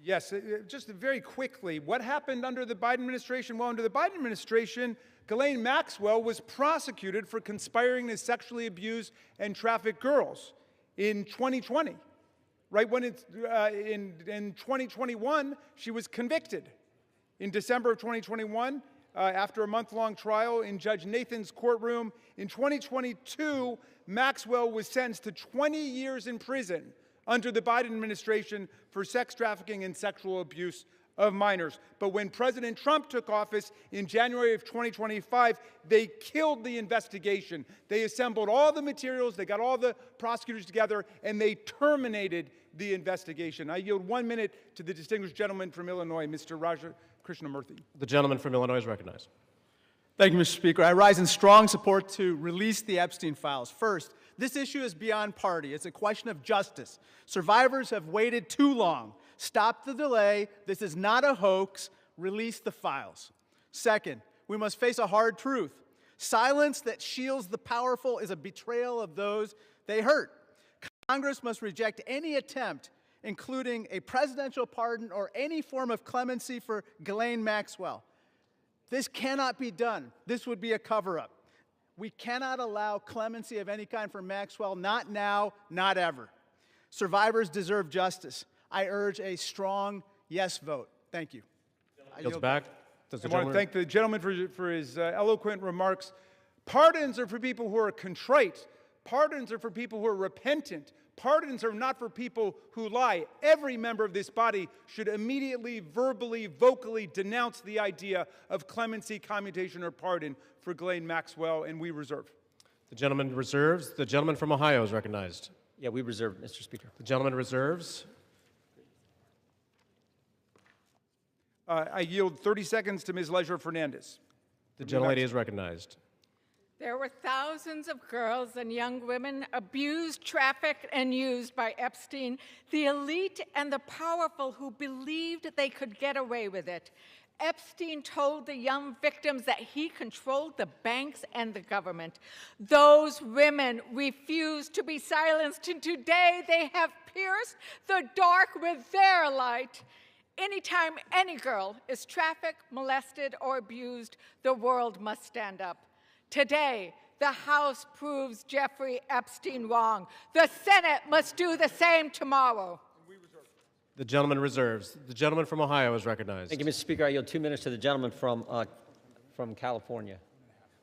Yes, just very quickly, what happened under the Biden administration? Well, under the Biden administration, Ghislaine Maxwell was prosecuted for conspiring to sexually abuse and traffic girls in 2020. Right when it's in 2021, she was convicted. In December of 2021, after a month-long trial in Judge Nathan's courtroom, in 2022, Maxwell was sentenced to 20 years in prison under the Biden administration for sex trafficking and sexual abuse of minors. But when President Trump took office in January of 2025, they killed the investigation. They assembled all the materials, they got all the prosecutors together, and they terminated the investigation. I yield 1 minute to the distinguished gentleman from Illinois, Mr. Raja Krishnamurthy. The gentleman from Illinois is recognized. Thank you, Mr. Speaker. I rise in strong support to release the Epstein files. First, this issue is beyond party. It's a question of justice. Survivors have waited too long. Stop the delay. This is not a hoax. Release the files. Second, we must face a hard truth. Silence that shields the powerful is a betrayal of those they hurt. Congress must reject any attempt, including a presidential pardon or any form of clemency for Ghislaine Maxwell. This cannot be done. This would be a cover-up. We cannot allow clemency of any kind for Maxwell, not now, not ever. Survivors deserve justice. I urge a strong yes vote. Thank you. Yields back. Does the I want to thank the gentleman for his eloquent remarks. Pardons are for people who are contrite. Pardons are for people who are repentant. Pardons are not for people who lie. Every member of this body should immediately, verbally, vocally denounce the idea of clemency, commutation, or pardon for Ghislaine Maxwell, and we reserve. The gentleman reserves. The gentleman from Ohio is recognized. Yeah, we reserve, Mr. Speaker. The gentleman reserves. I yield 30 seconds to Ms. Leisure Fernandez. The gentlelady is recognized. There were thousands of girls and young women abused, trafficked, and used by Epstein, the elite and the powerful who believed they could get away with it. Epstein told the young victims that he controlled the banks and the government. Those women refused to be silenced, and today they have pierced the dark with their light. Anytime any girl is trafficked, molested, or abused, the world must stand up. Today, the House proves Jeffrey Epstein wrong. The Senate must do the same tomorrow. The gentleman reserves. The gentleman from Ohio is recognized. Thank you, Mr. Speaker. I yield 2 minutes to the gentleman from California.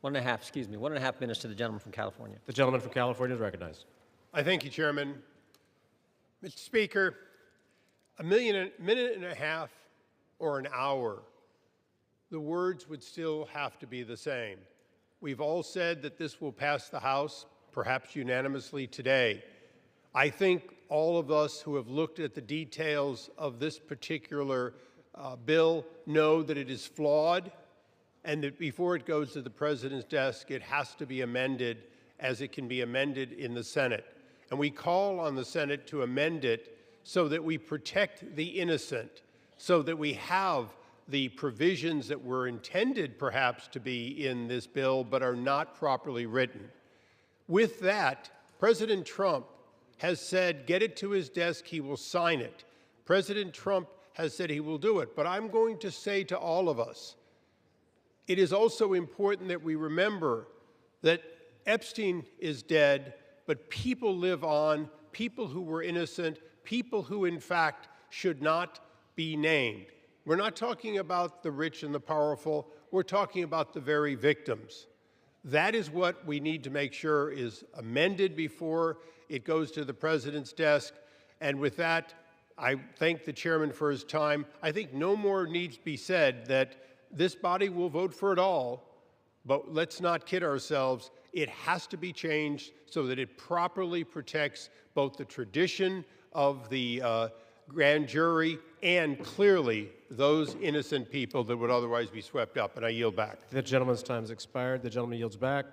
1.5 minutes to the gentleman from California. The gentleman from California is recognized. I thank you, Chairman. Mr. Speaker, a minute and a half or an hour, the words would still have to be the same. We've all said that this will pass the House, perhaps unanimously today. I think all of us who have looked at the details of this particular bill know that it is flawed and that before it goes to the President's desk, it has to be amended as it can be amended in the Senate. And we call on the Senate to amend it so that we protect the innocent, so that we have the provisions that were intended perhaps to be in this bill but are not properly written. With that, President Trump has said, get it to his desk, he will sign it. President Trump has said he will do it. But I'm going to say to all of us, it is also important that we remember that Epstein is dead, but people live on, people who were innocent, people who in fact should not be named. We're not talking about the rich and the powerful, we're talking about the very victims. That is what we need to make sure is amended before it goes to the President's desk. And with that, I thank the chairman for his time. I think no more needs to be said that this body will vote for it all, but let's not kid ourselves. It has to be changed so that it properly protects both the tradition of the grand jury and clearly those innocent people that would otherwise be swept up. And I yield back. The gentleman's time has expired. The gentleman yields back.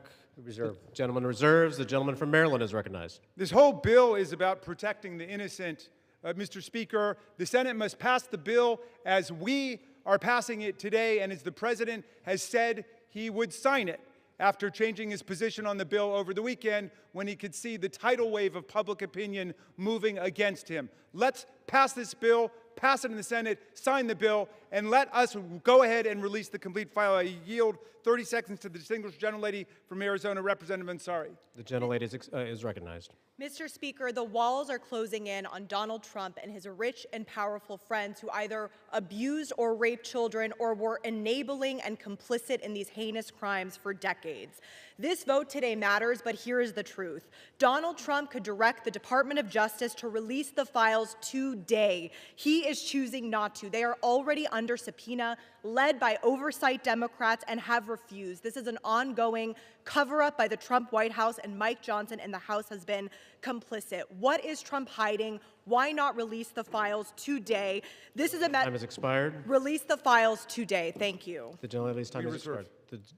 Reserve. The gentleman reserves. The gentleman from Maryland is recognized. This whole bill is about protecting the innocent Mr. Speaker, the Senate must pass the bill as we are passing it today and as the President has said he would sign it after changing his position on the bill over the weekend when he could see the tidal wave of public opinion moving against him. Let's pass this bill, pass it in the Senate, sign the bill, and let us go ahead and release the complete file. I yield 30 seconds to the distinguished gentlelady from Arizona, Representative Ansari. The gentlelady is recognized. Mr. Speaker, the walls are closing in on Donald Trump and his rich and powerful friends who either abused or raped children or were enabling and complicit in these heinous crimes for decades. This vote today matters, but here is the truth. Donald Trump could direct the Department of Justice to release the files today. He is choosing not to. They are already under subpoena, led by oversight Democrats, and have refused. This is an ongoing cover-up by the Trump White House, and Mike Johnson and the House has been complicit. What is Trump hiding? Why not release the files today? This is a time has expired. Release the files today. Thank you. The gentlelady's time has expired.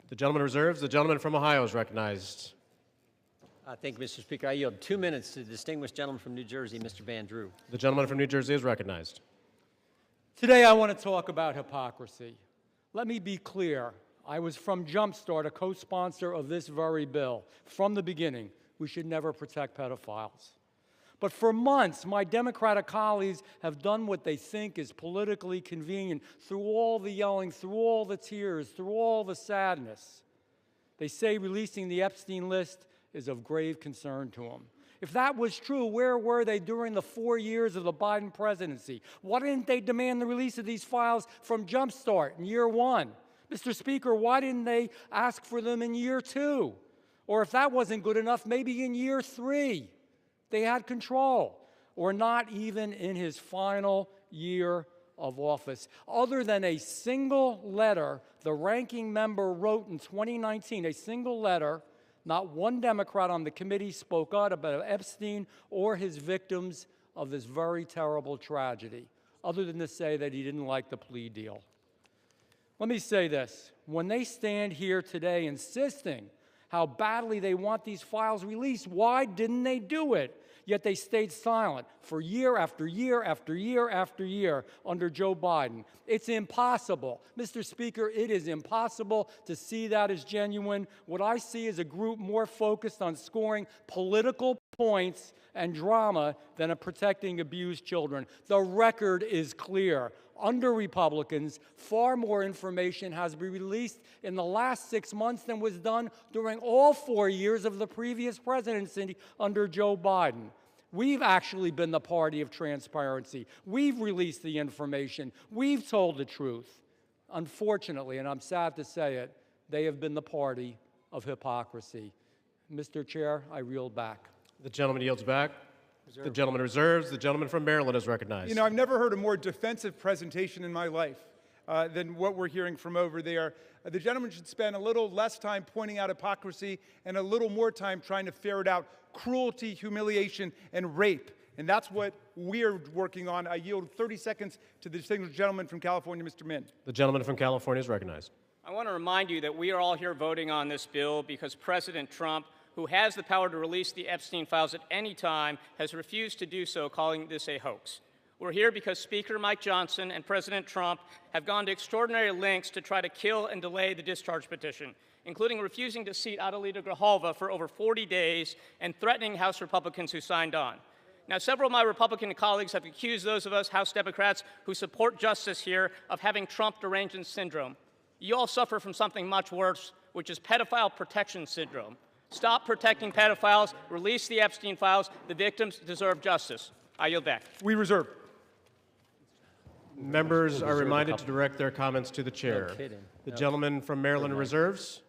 The gentleman reserves. The gentleman from Ohio is recognized. Thank you, Mr. Speaker. I yield 2 minutes to the distinguished gentleman from New Jersey, Mr. Van Drew. The gentleman from New Jersey is recognized. Today I want to talk about hypocrisy. Let me be clear. I was from Jumpstart, a co-sponsor of this very bill. From the beginning, we should never protect pedophiles. But for months, my Democratic colleagues have done what they think is politically convenient through all the yelling, through all the tears, through all the sadness. They say releasing the Epstein list is of grave concern to them. If that was true, where were they during the 4 years of the Biden presidency? Why didn't they demand the release of these files from Jumpstart in year 1? Mr. Speaker, why didn't they ask for them in year 2? Or if that wasn't good enough, maybe in year 3. They had control, or not even in his final year of office. Other than a single letter the ranking member wrote in 2019, a single letter, not one Democrat on the committee spoke out about Epstein or his victims of this very terrible tragedy, other than to say that he didn't like the plea deal. Let me say this. When they stand here today insisting how badly they want these files released, why didn't they do it? Yet they stayed silent for year after year after year after year under Joe Biden. It's impossible. Mr. Speaker, it is impossible to see that as genuine. What I see is a group more focused on scoring political points and drama than on protecting abused children. The record is clear. Under Republicans, far more information has been released in the last 6 months than was done during all 4 years of the previous presidency under Joe Biden. We've actually been the party of transparency. We've released the information. We've told the truth. Unfortunately, and I'm sad to say it, they have been the party of hypocrisy. Mr. Chair, I yield back. The gentleman yields back. The gentleman reserves. The gentleman from Maryland is recognized. You know, I've never heard a more defensive presentation in my life than what we're hearing from over there. The gentleman should spend a little less time pointing out hypocrisy and a little more time trying to ferret out cruelty, humiliation, and rape. And that's what we're working on. I yield 30 seconds to the distinguished gentleman from California, Mr. Min. The gentleman from California is recognized. I want to remind you that we are all here voting on this bill because President Trump, who has the power to release the Epstein files at any time, has refused to do so, calling this a hoax. We're here because Speaker Mike Johnson and President Trump have gone to extraordinary lengths to try to kill and delay the discharge petition, including refusing to seat Adelita Grijalva for over 40 days and threatening House Republicans who signed on. Now, several of my Republican colleagues have accused those of us House Democrats who support justice here of having Trump derangement syndrome. You all suffer from something much worse, which is pedophile protection syndrome. Stop protecting pedophiles. Release the Epstein files. The victims deserve justice. I yield back. We reserve. Members are reminded to direct their comments to the chair. No kidding. The No. gentleman from Maryland reserves.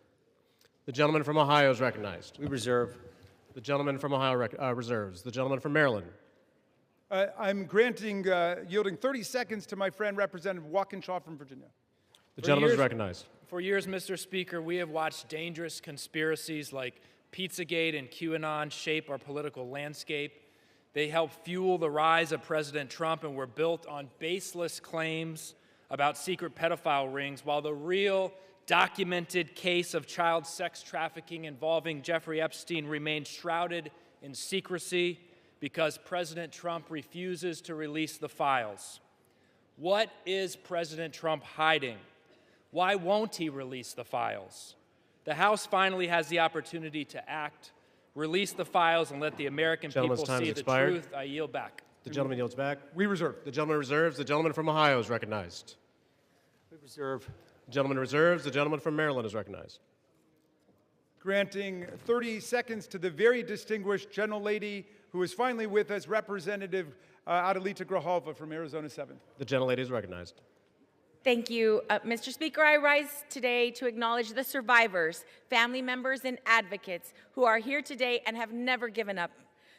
The gentleman from Ohio is recognized. We reserve. The gentleman from Ohio reserves. The gentleman from Maryland. I'm yielding 30 seconds to my friend, Representative Walkinshaw from Virginia. The gentleman is recognized. For years, Mr. Speaker, we have watched dangerous conspiracies like Pizzagate and QAnon shape our political landscape. They help fuel the rise of President Trump and were built on baseless claims about secret pedophile rings, while the real documented case of child sex trafficking involving Jeffrey Epstein remained shrouded in secrecy. because President Trump refuses to release the files. What is President Trump hiding? Why won't he release the files? The House finally has the opportunity to act, release the files, and let the American people see the truth. I yield back. The gentleman yields back. We reserve. The gentleman reserves. The gentleman from Ohio is recognized. We reserve. The gentleman reserves. The gentleman from Maryland is recognized. Granting 30 seconds to the very distinguished gentlelady who is finally with us, Representative Adelita Grijalva from Arizona 7th. The gentlelady is recognized. Thank you. Mr. Speaker, I rise today to acknowledge the survivors, family members, and advocates who are here today and have never given up.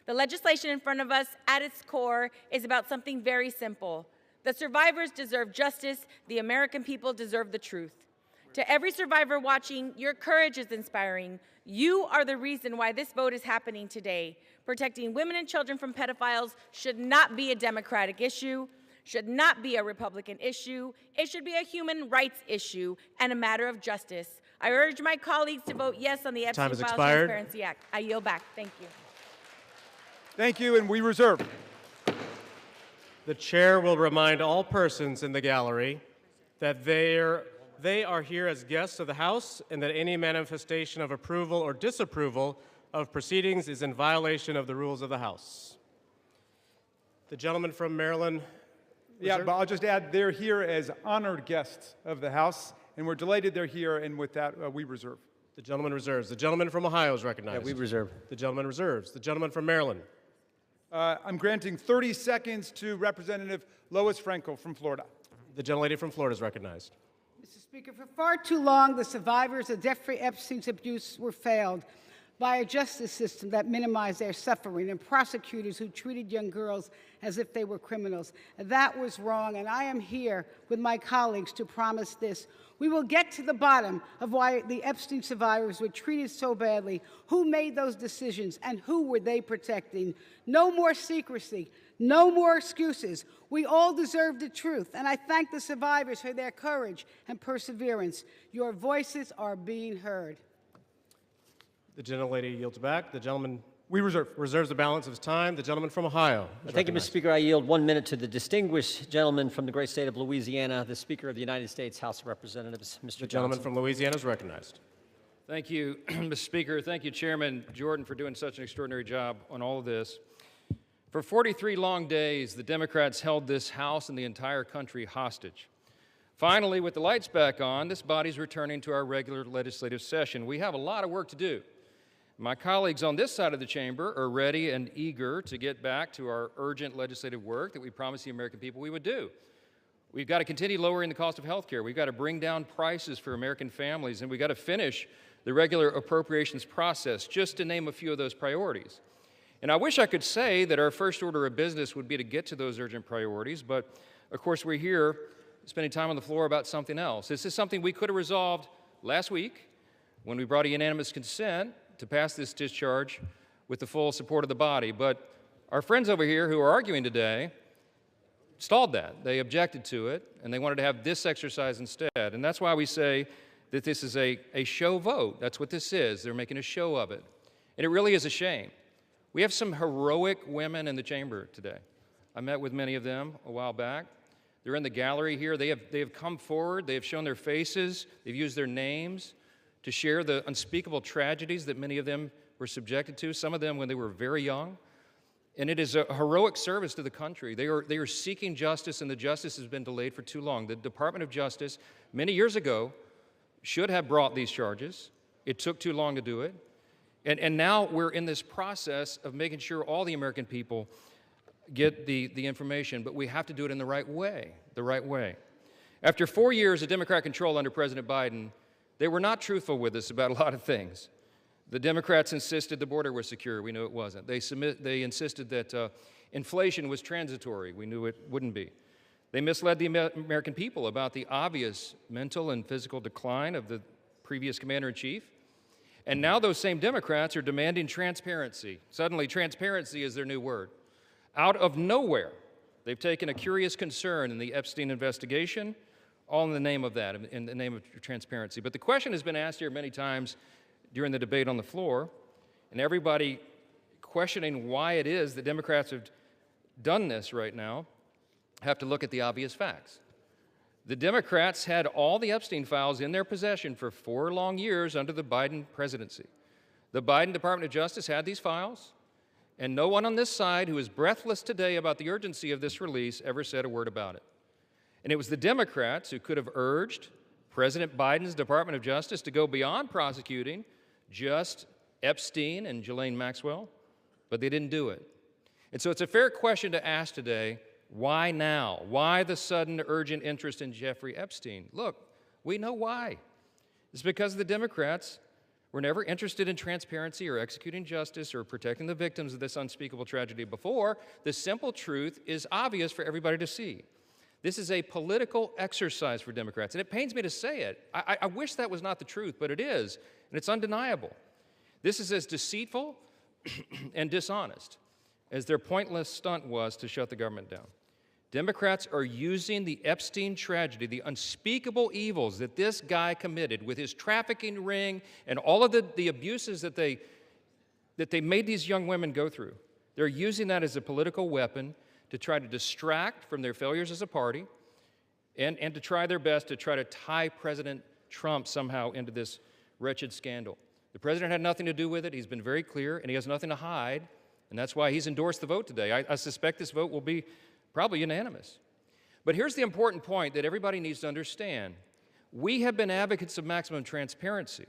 The legislation in front of us, at its core, is about something very simple. The survivors deserve justice. The American people deserve the truth. To every survivor watching, your courage is inspiring. You are the reason why this vote is happening today. Protecting women and children from pedophiles should not be a Democratic issue, should not be a Republican issue. It should be a human rights issue and a matter of justice. I urge my colleagues to vote yes on the Epstein Files Transparency Act. I yield back. Thank you. Thank you, and we reserve. The chair will remind all persons in the gallery that they are here as guests of the House and that any manifestation of approval or disapproval of proceedings is in violation of the rules of the House. The gentleman from Maryland. Yeah, but I'll just add they're here as honored guests of the House, and we're delighted they're here, and with that, we reserve. The gentleman reserves. The gentleman from Ohio is recognized. Yeah, we reserve. The gentleman reserves. The gentleman from Maryland. I'm granting 30 seconds to Representative Lois Franco from Florida. The gentlelady from Florida is recognized. Mr. Speaker, for far too long, the survivors of Jeffrey Epstein's abuse were failed by a justice system that minimized their suffering and prosecutors who treated young girls as if they were criminals. That was wrong, and I am here with my colleagues to promise this. We will get to the bottom of why the Epstein survivors were treated so badly, who made those decisions, and who were they protecting. No more secrecy, no more excuses. We all deserve the truth, and I thank the survivors for their courage and perseverance. Your voices are being heard. The gentlelady yields back. The gentleman reserves the balance of his time. The gentleman from Ohio. Thank you, Mr. Speaker. I yield 1 minute to the distinguished gentleman from the great state of Louisiana, the Speaker of the United States House of Representatives, Mr. The gentleman Johnson. from Louisiana is recognized. Thank you, Mr. Speaker. Thank you, Chairman Jordan, for doing such an extraordinary job on all of this. For 43 long days, the Democrats held this House and the entire country hostage. Finally, with the lights back on, this body's returning to our regular legislative session. We have a lot of work to do. My colleagues on this side of the chamber are ready and eager to get back to our urgent legislative work that we promised the American people we would do. We've got to continue lowering the cost of health care. We've got to bring down prices for American families, and we've got to finish the regular appropriations process, just to name a few of those priorities. And I wish I could say that our first order of business would be to get to those urgent priorities, but of course we're here spending time on the floor about something else. This is something we could have resolved last week when we brought a unanimous consent to pass this discharge with the full support of the body. But our friends over here who are arguing today stalled that. They objected to it, and they wanted to have this exercise instead. And that's why we say that this is a show vote. That's what this is. They're making a show of it. And it really is a shame. We have some heroic women in the chamber today. I met with many of them a while back. They're in the gallery here. They have come forward. They have shown their faces. They've used their names to share the unspeakable tragedies that many of them were subjected to, some of them when they were very young. And it is a heroic service to the country. They are seeking justice, and the justice has been delayed for too long. The Department of Justice, many years ago, should have brought these charges. It took too long to do it. And now we're in this process of making sure all the American people get the information, but we have to do it in the right way, After 4 years of Democrat control under President Biden, they were not truthful with us about a lot of things. The Democrats insisted the border was secure. We knew it wasn't. They insisted that inflation was transitory. We knew it wouldn't be. They misled the American people about the obvious mental and physical decline of the previous commander-in-chief. And now those same Democrats are demanding transparency. Suddenly, transparency is their new word. Out of nowhere, they've taken a curious concern in the Epstein investigation, all in the name of that, in the name of transparency. But the question has been asked here many times during the debate on the floor, and everybody questioning why it is that Democrats have done this right now have to look at the obvious facts. The Democrats had all the Epstein files in their possession for 4 long years under the Biden presidency. The Biden Department of Justice had these files, and no one on this side who is breathless today about the urgency of this release ever said a word about it. And it was the Democrats who could have urged President Biden's Department of Justice to go beyond prosecuting just Epstein and Ghislaine Maxwell, but they didn't do it. And so it's a fair question to ask today, why now? Why the sudden urgent interest in Jeffrey Epstein? Look, we know why. It's because the Democrats were never interested in transparency or executing justice or protecting the victims of this unspeakable tragedy before. The simple truth is obvious for everybody to see. This is a political exercise for Democrats, and it pains me to say it. I wish that was not the truth, but it is, and it's undeniable. This is as deceitful and dishonest as their pointless stunt was to shut the government down. Democrats are using the Epstein tragedy, the unspeakable evils that this guy committed with his trafficking ring and all of the abuses that they made these young women go through. They're using that as a political weapon to try to distract from their failures as a party and to try their best to try to tie President Trump somehow into this wretched scandal. The president had nothing to do with it. He's been very clear, and he has nothing to hide, and that's why he's endorsed the vote today. I suspect this vote will be probably unanimous. But here's the important point that everybody needs to understand. We have been advocates of maximum transparency,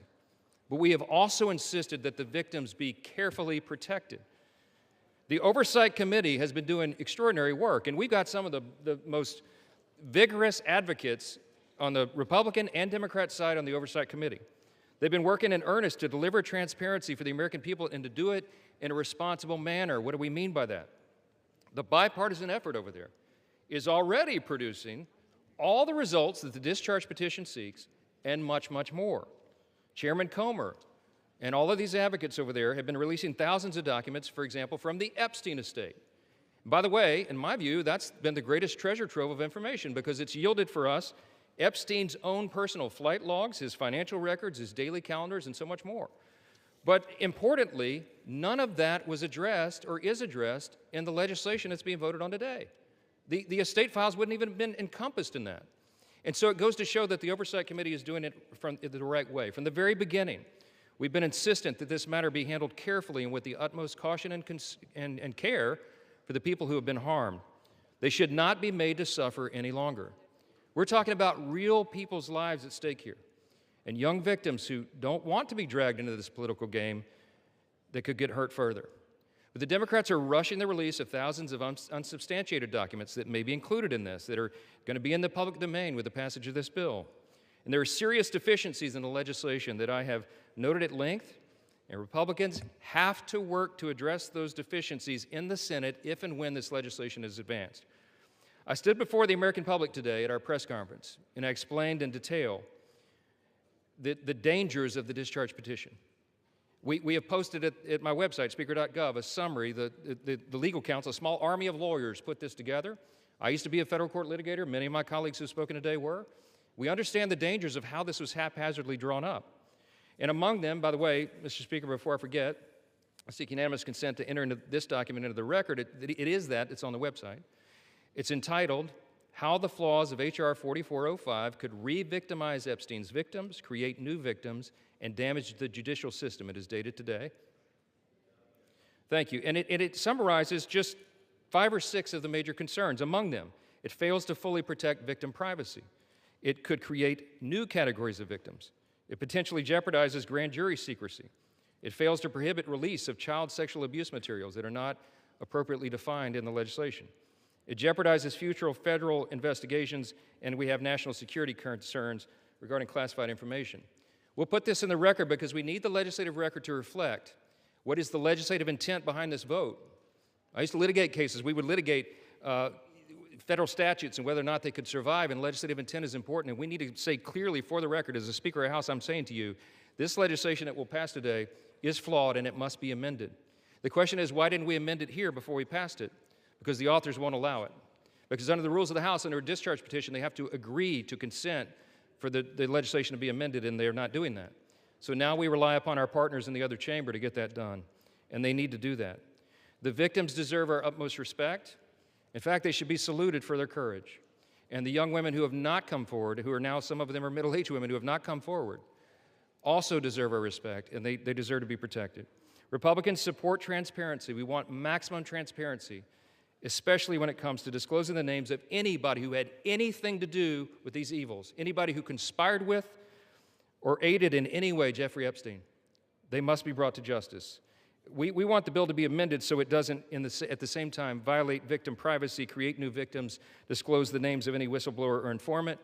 but we have also insisted that the victims be carefully protected. The Oversight Committee has been doing extraordinary work, and we've got some of the most vigorous advocates on the Republican and Democrat side on the Oversight Committee. They've been working in earnest to deliver transparency for the American people and to do it in a responsible manner. What do we mean by that? The bipartisan effort over there is already producing all the results that the discharge petition seeks and much, much more. Chairman Comer and all of these advocates over there have been releasing thousands of documents, for example, from the Epstein estate. By the way, in my view, that's been the greatest treasure trove of information because it's yielded for us Epstein's own personal flight logs, his financial records, his daily calendars, and so much more. But importantly, none of that was addressed or is addressed in the legislation that's being voted on today. The estate files wouldn't even have been encompassed in that. And so it goes to show that the Oversight Committee is doing it from the right way. From the very beginning, we've been insistent that this matter be handled carefully and with the utmost caution and care for the people who have been harmed. They should not be made to suffer any longer. We're talking about real people's lives at stake here, and young victims who don't want to be dragged into this political game that could get hurt further. But the Democrats are rushing the release of thousands of unsubstantiated documents that may be included in this, that are going to be in the public domain with the passage of this bill. And there are serious deficiencies in the legislation that I have noted at length, and Republicans have to work to address those deficiencies in the Senate if and when this legislation is advanced. I stood before the American public today at our press conference, and I explained in detail the dangers of the discharge petition. We have posted at my website, speaker.gov, a summary. The legal counsel, a small army of lawyers, put this together. I used to be a federal court litigator. Many of my colleagues who have spoken today were. We understand the dangers of how this was haphazardly drawn up. And among them, by the way, Mr. Speaker, before I forget, I seek unanimous consent to enter into this document into the record. It's on the website. It's entitled, How the Flaws of H.R. 4405 Could Re-Victimize Epstein's Victims, Create New Victims, and Damage the Judicial System. It is dated today. Thank you. And it summarizes just 5 or 6 of the major concerns. Among them, it fails to fully protect victim privacy. It could create new categories of victims. It potentially jeopardizes grand jury secrecy. It fails to prohibit release of child sexual abuse materials that are not appropriately defined in the legislation. It jeopardizes future federal investigations, and we have national security concerns regarding classified information. We'll put this in the record because we need the legislative record to reflect what is the legislative intent behind this vote. I used to litigate cases. We would litigate federal statutes and whether or not they could survive, and legislative intent is important, and we need to say clearly for the record, as a Speaker of the House, I'm saying to you, this legislation that will pass today is flawed and it must be amended. The question is, why didn't we amend it here before we passed it? Because the authors won't allow it. Because under the rules of the House, under a discharge petition, they have to agree to consent for the legislation to be amended, and they're not doing that. So now we rely upon our partners in the other chamber to get that done, and they need to do that. The victims deserve our utmost respect. In fact, they should be saluted for their courage. And the young women who have not come forward, who are now, some of them are middle-aged women who have not come forward, also deserve our respect, and they deserve to be protected. Republicans support transparency. We want maximum transparency, especially when it comes to disclosing the names of anybody who had anything to do with these evils, anybody who conspired with or aided in any way Jeffrey Epstein. They must be brought to justice. We want the bill to be amended so it doesn't, at the same time, violate victim privacy, create new victims, disclose the names of any whistleblower or informant,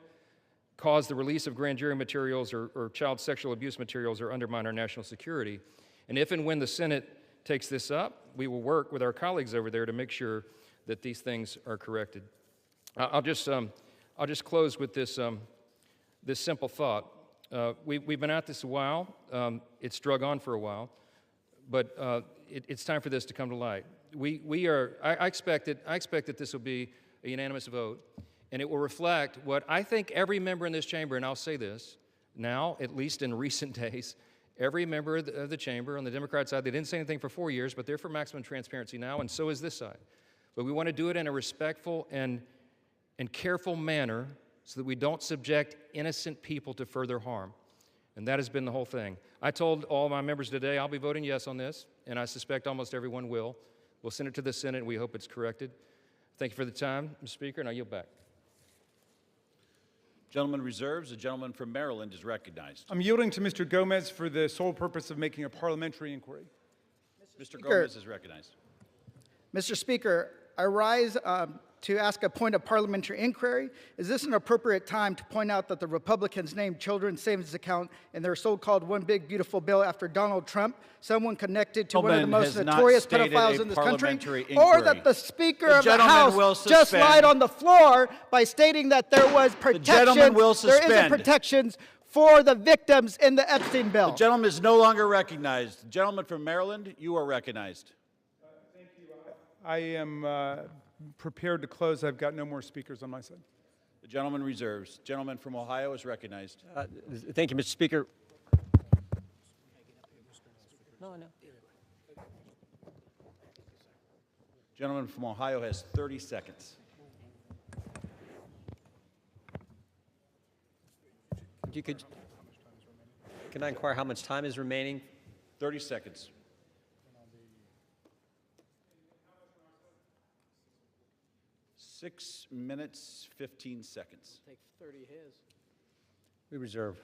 cause the release of grand jury materials or child sexual abuse materials, or undermine our national security. And if and when the Senate takes this up, we will work with our colleagues over there to make sure that these things are corrected. I'll just close with this simple thought. We've been at this a while. It's drug on for a while. But it's time for this to come to light. I expect that this will be a unanimous vote, and it will reflect what I think every member in this chamber, and I'll say this now, at least in recent days, every member of the chamber on the Democrat side, they didn't say anything for 4 years, but they're for maximum transparency now, and so is this side. But we want to do it in a respectful and careful manner so that we don't subject innocent people to further harm. And that has been the whole thing. I told all my members today I'll be voting yes on this, and I suspect almost everyone will. We'll send it to the Senate, and we hope it's corrected. Thank you for the time, Mr. Speaker, and I yield back. Gentleman reserves. The gentleman from Maryland is recognized. I'm yielding to Mr. Gomez for the sole purpose of making a parliamentary inquiry. Mr. Gomez is recognized. Mr. Speaker, I rise to ask a point of parliamentary inquiry. Is this an appropriate time to point out that the Republicans named children's savings account in their so-called One Big Beautiful Bill after Donald Trump, someone connected to one of the most notorious pedophiles in this country, or that the Speaker of the House just lied on the floor by stating that there was protections, there isn't protections for the victims in the Epstein bill? The gentleman is no longer recognized. The gentleman from Maryland, you are recognized. Thank you. I am prepared to close. I've got no more speakers on my side. The gentleman reserves. Gentleman from Ohio is recognized. Thank you, Mr. Speaker. No. Gentleman from Ohio has 30 seconds. Can I inquire how much time is remaining? 30 seconds. 6 minutes, 15 seconds. Take 30 his. We reserve.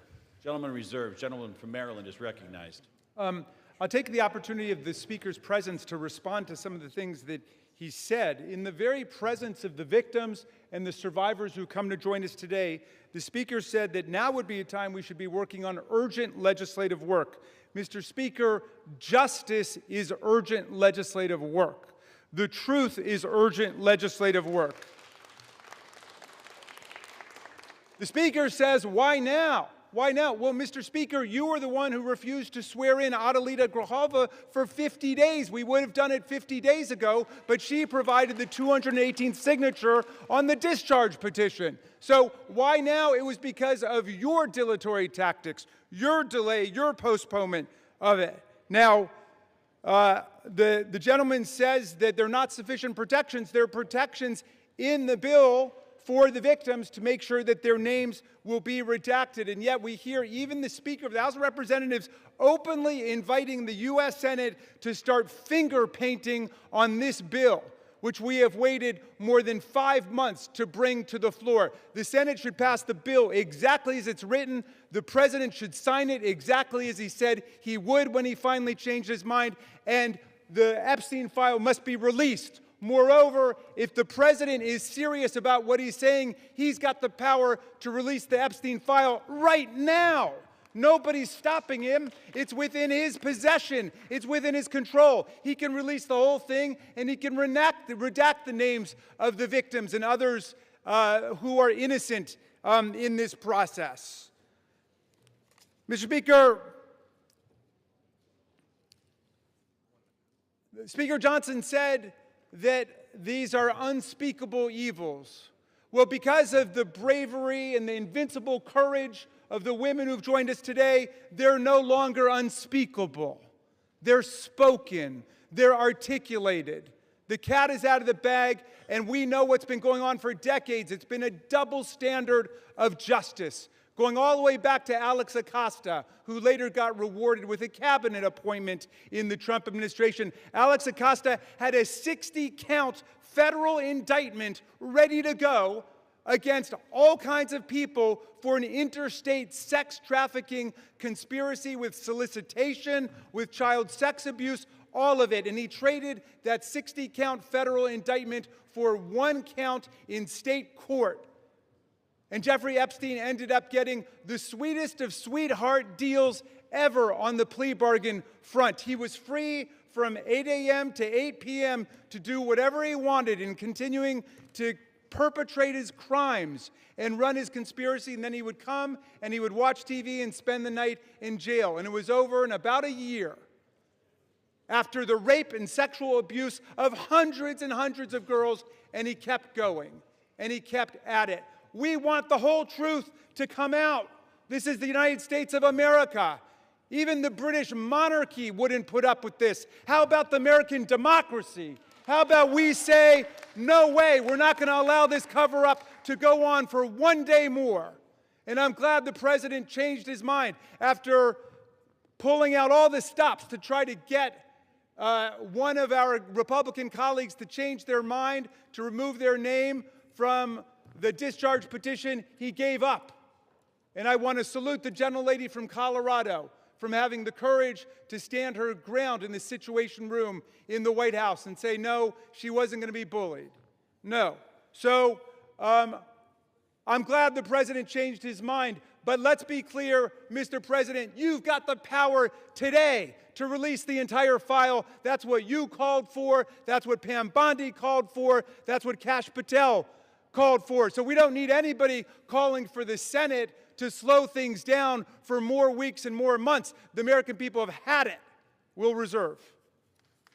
Gentleman reserved. Gentleman from Maryland is recognized. I'll take the opportunity of the Speaker's presence to respond to some of the things that he said. In the very presence of the victims and the survivors who come to join us today, the Speaker said that now would be a time we should be working on urgent legislative work. Mr. Speaker, justice is urgent legislative work. The truth is urgent legislative work. The Speaker says, why now? Why now? Well, Mr. Speaker, you were the one who refused to swear in Adelita Grajova for 50 days. We would have done it 50 days ago, but she provided the 218th signature on the discharge petition. So why now? It was because of your dilatory tactics, your delay, your postponement of it. Now, the gentleman says that there are not sufficient protections. There are protections in the bill for the victims to make sure that their names will be redacted. And yet we hear even the Speaker of the House of Representatives openly inviting the U.S. Senate to start finger painting on this bill, which we have waited more than 5 months to bring to the floor. The Senate should pass the bill exactly as it's written. The President should sign it exactly as he said he would when he finally changed his mind. And the Epstein file must be released. Moreover, if the President is serious about what he's saying, he's got the power to release the Epstein file right now. Nobody's stopping him. It's within his possession. It's within his control. He can release the whole thing, and he can redact the names of the victims and others who are innocent in this process. Mr. Speaker, Speaker Johnson said that these are unspeakable evils. Well, because of the bravery and the invincible courage of the women who've joined us today, they're no longer unspeakable. They're spoken. They're articulated. The cat is out of the bag, and we know what's been going on for decades. It's been a double standard of justice, going all the way back to Alex Acosta, who later got rewarded with a cabinet appointment in the Trump administration. Alex Acosta had a 60-count federal indictment ready to go against all kinds of people for an interstate sex trafficking conspiracy with solicitation, with child sex abuse, all of it. And he traded that 60-count federal indictment for 1 count in state court. And Jeffrey Epstein ended up getting the sweetest of sweetheart deals ever on the plea bargain front. He was free from 8 a.m. to 8 p.m. to do whatever he wanted and continuing to perpetrate his crimes and run his conspiracy, and then he would come and he would watch TV and spend the night in jail. And it was over in about a year after the rape and sexual abuse of hundreds and hundreds of girls, and he kept going, and he kept at it. We want the whole truth to come out. This is the United States of America. Even the British monarchy wouldn't put up with this. How about the American democracy? How about we say, no way, we're not going to allow this cover-up to go on for 1 day more. And I'm glad the president changed his mind after pulling out all the stops to try to get one of our Republican colleagues to change their mind, to remove their name from the discharge petition. He gave up. And I want to salute the gentlelady from Colorado from having the courage to stand her ground in the Situation Room in the White House and say, no, she wasn't going to be bullied. No. So I'm glad the president changed his mind. But let's be clear, Mr. President, you've got the power today to release the entire file. That's what you called for. That's what Pam Bondi called for. That's what Kash Patel called for. So we don't need anybody calling for the Senate to slow things down for more weeks and more months. The American people have had it. We'll reserve.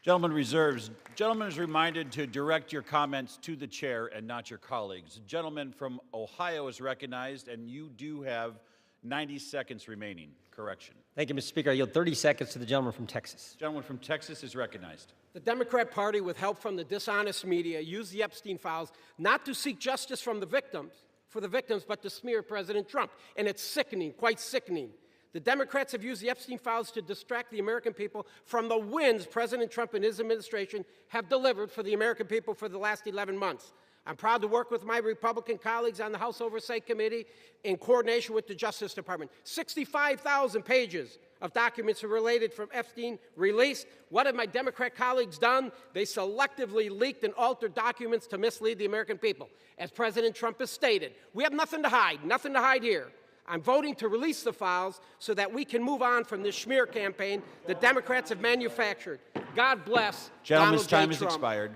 Gentleman reserves. Gentleman is reminded to direct your comments to the chair and not your colleagues. The gentleman from Ohio is recognized, and you do have 90 seconds remaining. Correction. Thank you, Mr. Speaker. I yield 30 seconds to the gentleman from Texas. Gentleman from Texas is recognized. The Democrat Party, with help from the dishonest media, used the Epstein files not to seek justice from the victims, but to smear President Trump. And it's sickening, quite sickening. The Democrats have used the Epstein files to distract the American people from the wins President Trump and his administration have delivered for the American people for the last 11 months. I'm proud to work with my Republican colleagues on the House Oversight Committee in coordination with the Justice Department. 65,000 pages of documents are related from Epstein released. What have my Democrat colleagues done? They selectively leaked and altered documents to mislead the American people. As President Trump has stated, we have nothing to hide here. I'm voting to release the files so that we can move on from this smear campaign the Democrats have manufactured. God bless Gentleman's Donald J. time has Trump. expired.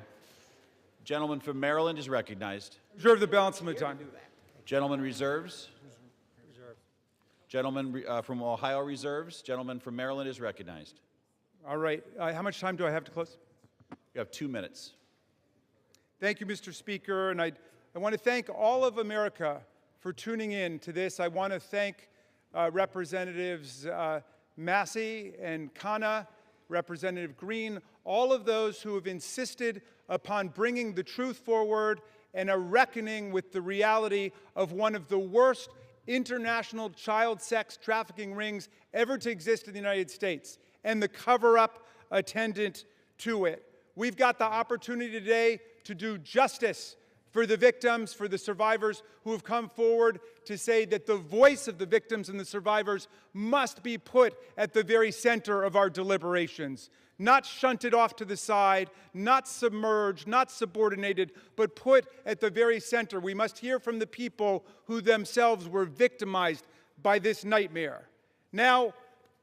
Gentleman from Maryland is recognized. Reserve the balance of my time. Gentleman reserves. Gentleman from Ohio reserves. Gentleman from Maryland is recognized. All right. How much time do I have to close? You have 2 minutes. Thank you, Mr. Speaker. And I want to thank all of America for tuning in to this. I want to thank Representatives Massey and Khanna, Representative Green, all of those who have insisted upon bringing the truth forward and a reckoning with the reality of one of the worst international child sex trafficking rings ever to exist in the United States and the cover-up attendant to it. We've got the opportunity today to do justice for the victims, for the survivors who have come forward to say that the voice of the victims and the survivors must be put at the very center of our deliberations. Not shunted off to the side, not submerged, not subordinated, but put at the very center. We must hear from the people who themselves were victimized by this nightmare. Now,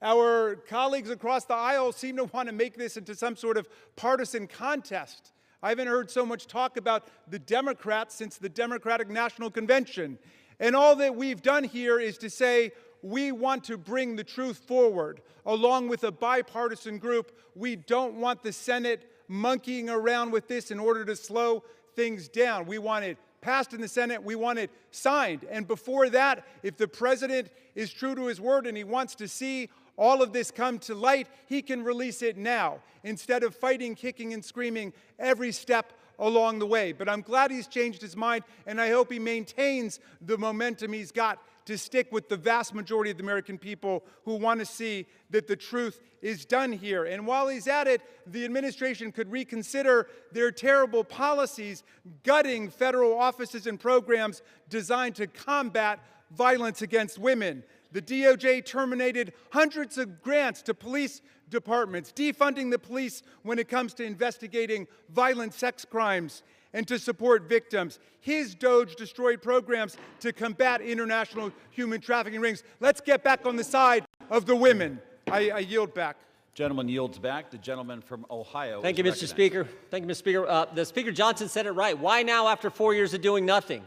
our colleagues across the aisle seem to want to make this into some sort of partisan contest. I haven't heard so much talk about the Democrats since the Democratic National Convention. And all that we've done here is to say, we want to bring the truth forward, along with a bipartisan group. We don't want the Senate monkeying around with this in order to slow things down. We want it passed in the Senate, we want it signed. And before that, if the president is true to his word and he wants to see all of this come to light, he can release it now instead of fighting, kicking, and screaming every step along the way. But I'm glad he's changed his mind, and I hope he maintains the momentum he's got to stick with the vast majority of the American people who want to see that the truth is done here. And while he's at it, the administration could reconsider their terrible policies, gutting federal offices and programs designed to combat violence against women. The DOJ terminated hundreds of grants to police departments, defunding the police when it comes to investigating violent sex crimes and to support victims. His DOJ destroyed programs to combat international human trafficking rings. Let's get back on the side of the women. I yield back. Gentleman yields back. The gentleman from Ohio. Thank you, Mr. Speaker. Thank you, Mr. Speaker. The Speaker Johnson said it right. Why now after 4 years of doing nothing?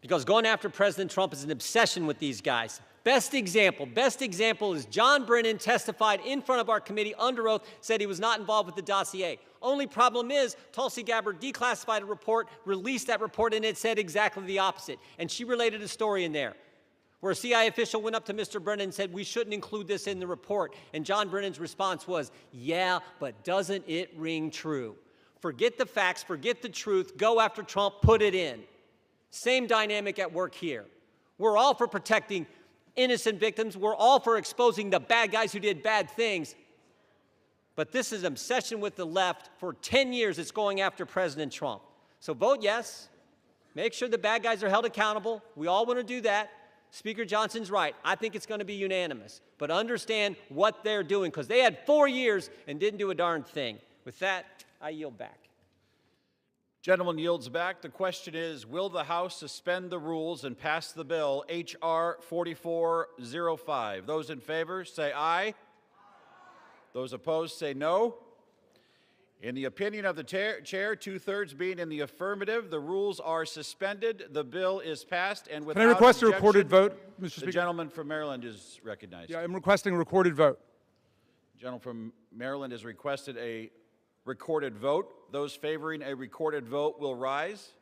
Because going after President Trump is an obsession with these guys. Best example is John Brennan testified in front of our committee under oath, said he was not involved with the dossier. Only problem is Tulsi Gabbard declassified a report, released that report, and it said exactly the opposite. And she related a story in there where a CIA official went up to Mr. Brennan and said, we shouldn't include this in the report. And John Brennan's response was, yeah, but doesn't it ring true? Forget the facts, forget the truth, go after Trump, put it in. Same dynamic at work here. We're all for protecting innocent victims. We're all for exposing the bad guys who did bad things. But this is an obsession with the left. For 10 years, it's going after President Trump. So vote yes. Make sure the bad guys are held accountable. We all want to do that. Speaker Johnson's right. I think it's going to be unanimous. But understand what they're doing, because they had 4 years and didn't do a darn thing. With that, I yield back. Gentleman yields back. The question is, will the House suspend the rules and pass the bill H.R. 4405? Those in favor say aye. Those opposed say no. In the opinion of the chair, two-thirds being in the affirmative, the rules are suspended. The bill is passed, and without Can I request a objection, recorded vote, Mr. Speaker? The gentleman from Maryland is recognized. Yeah, I'm requesting a recorded vote. The gentleman from Maryland has requested a recorded vote. Those favoring a recorded vote will rise.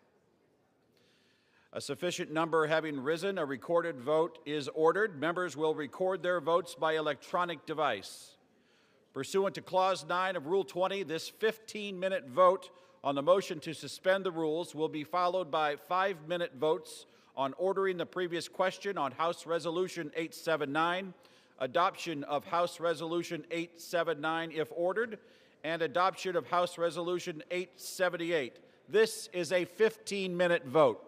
A sufficient number having risen, a recorded vote is ordered. Members will record their votes by electronic device. Pursuant to Clause 9 of Rule 20, this 15-minute vote on the motion to suspend the rules will be followed by 5-minute votes on ordering the previous question on House Resolution 879, adoption of House Resolution 879 if ordered, and adoption of House Resolution 878. This is a 15-minute vote.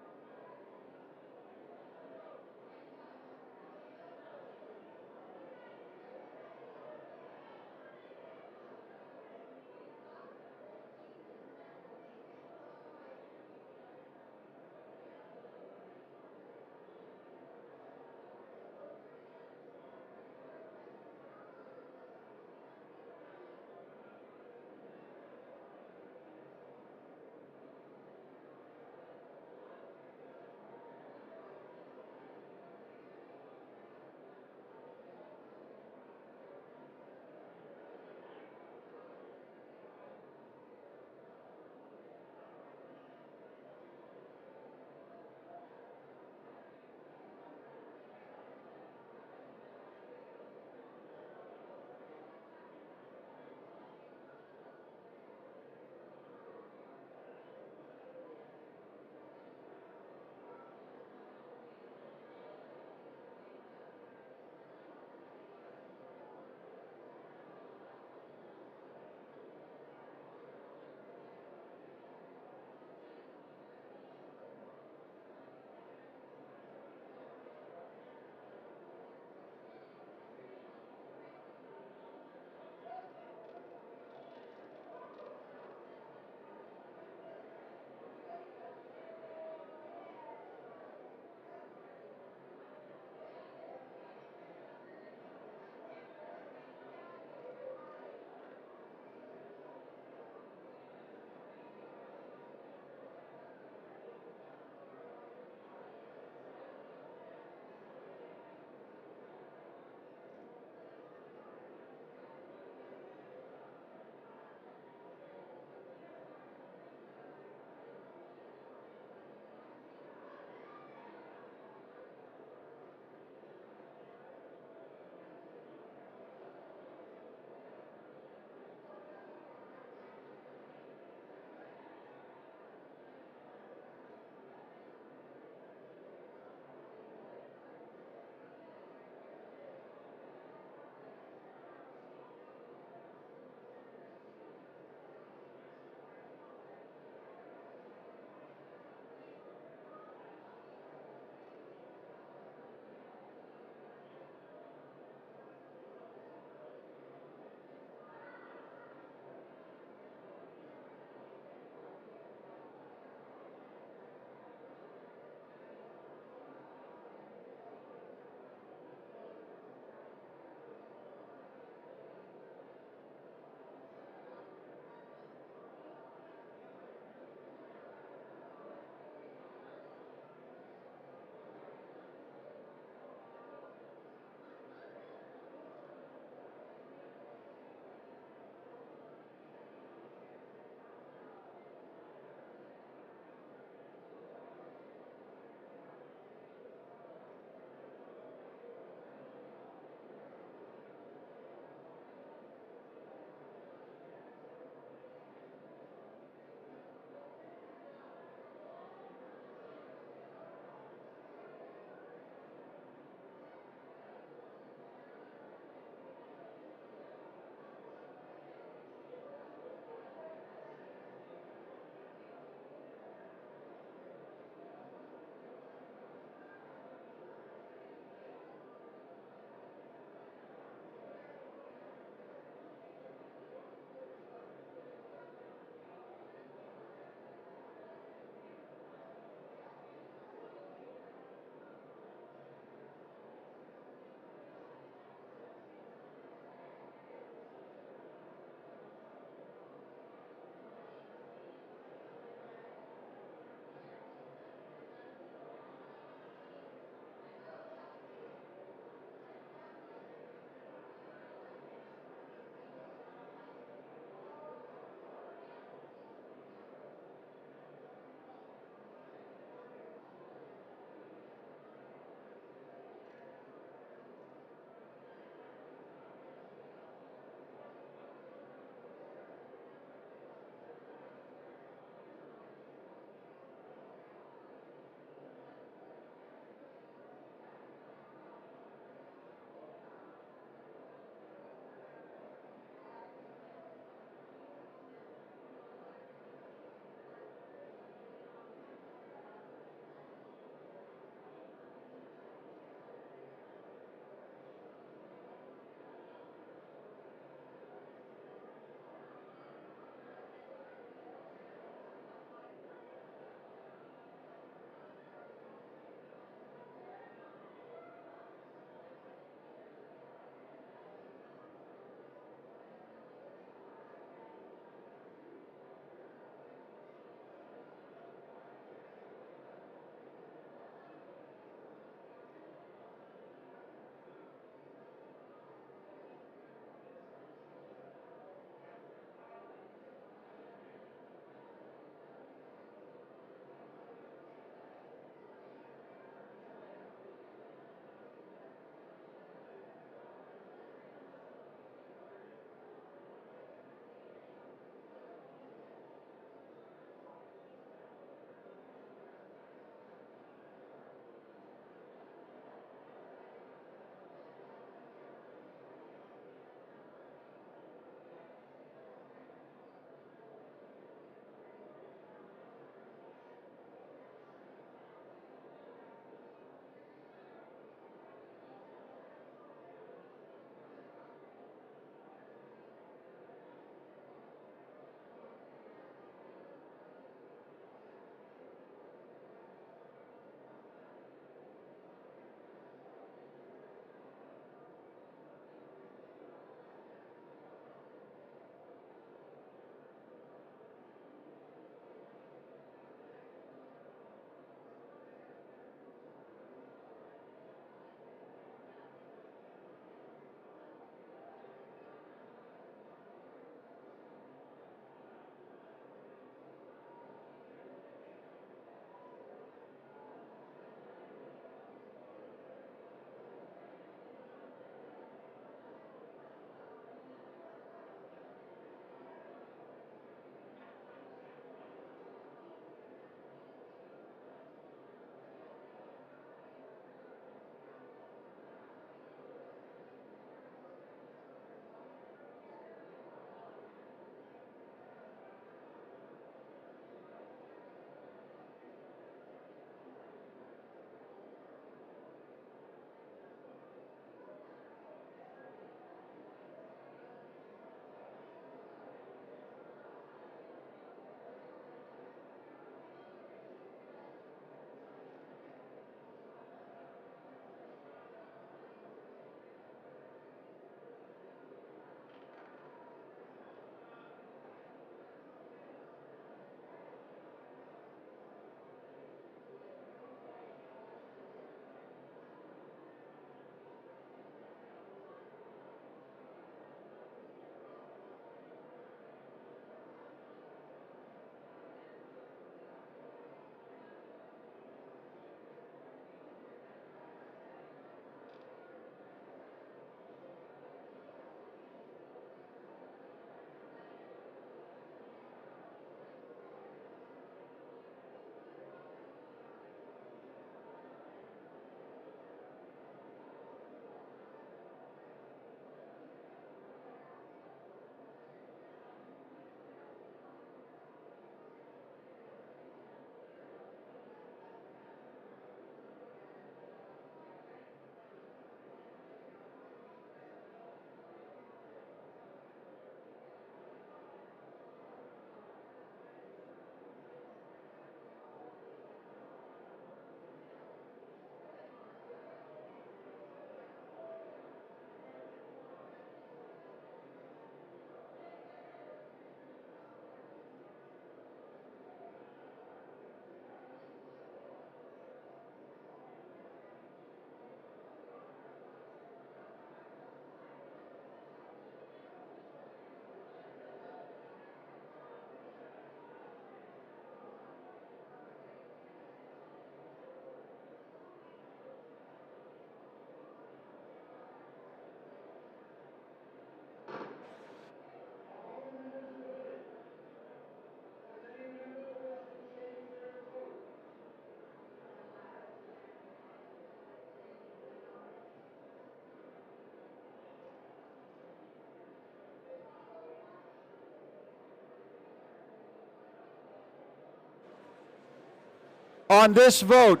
On this vote,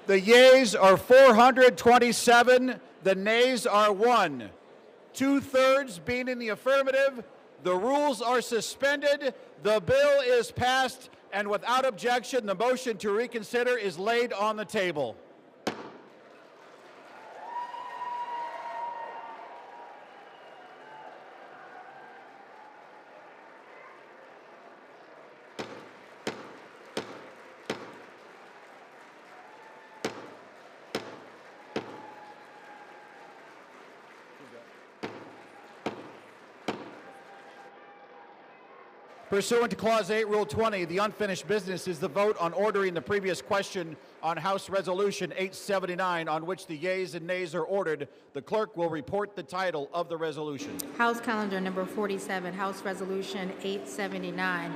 the yeas are 427, the nays are 1. 2/3 being in the affirmative, the rules are suspended, the bill is passed, and without objection, the motion to reconsider is laid on the table. Pursuant to Clause 8, Rule 20, the unfinished business is the vote on ordering the previous question on House Resolution 879, on which the yeas and nays are ordered. The clerk will report the title of the resolution. House Calendar Number 47, House Resolution 879.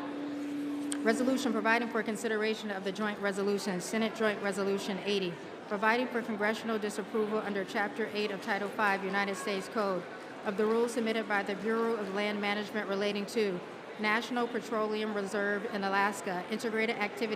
Resolution providing for consideration of the joint resolution, Senate Joint Resolution 80, providing for congressional disapproval under Chapter 8 of Title 5 United States Code of the rules submitted by the Bureau of Land Management relating to National Petroleum Reserve in Alaska, integrated activity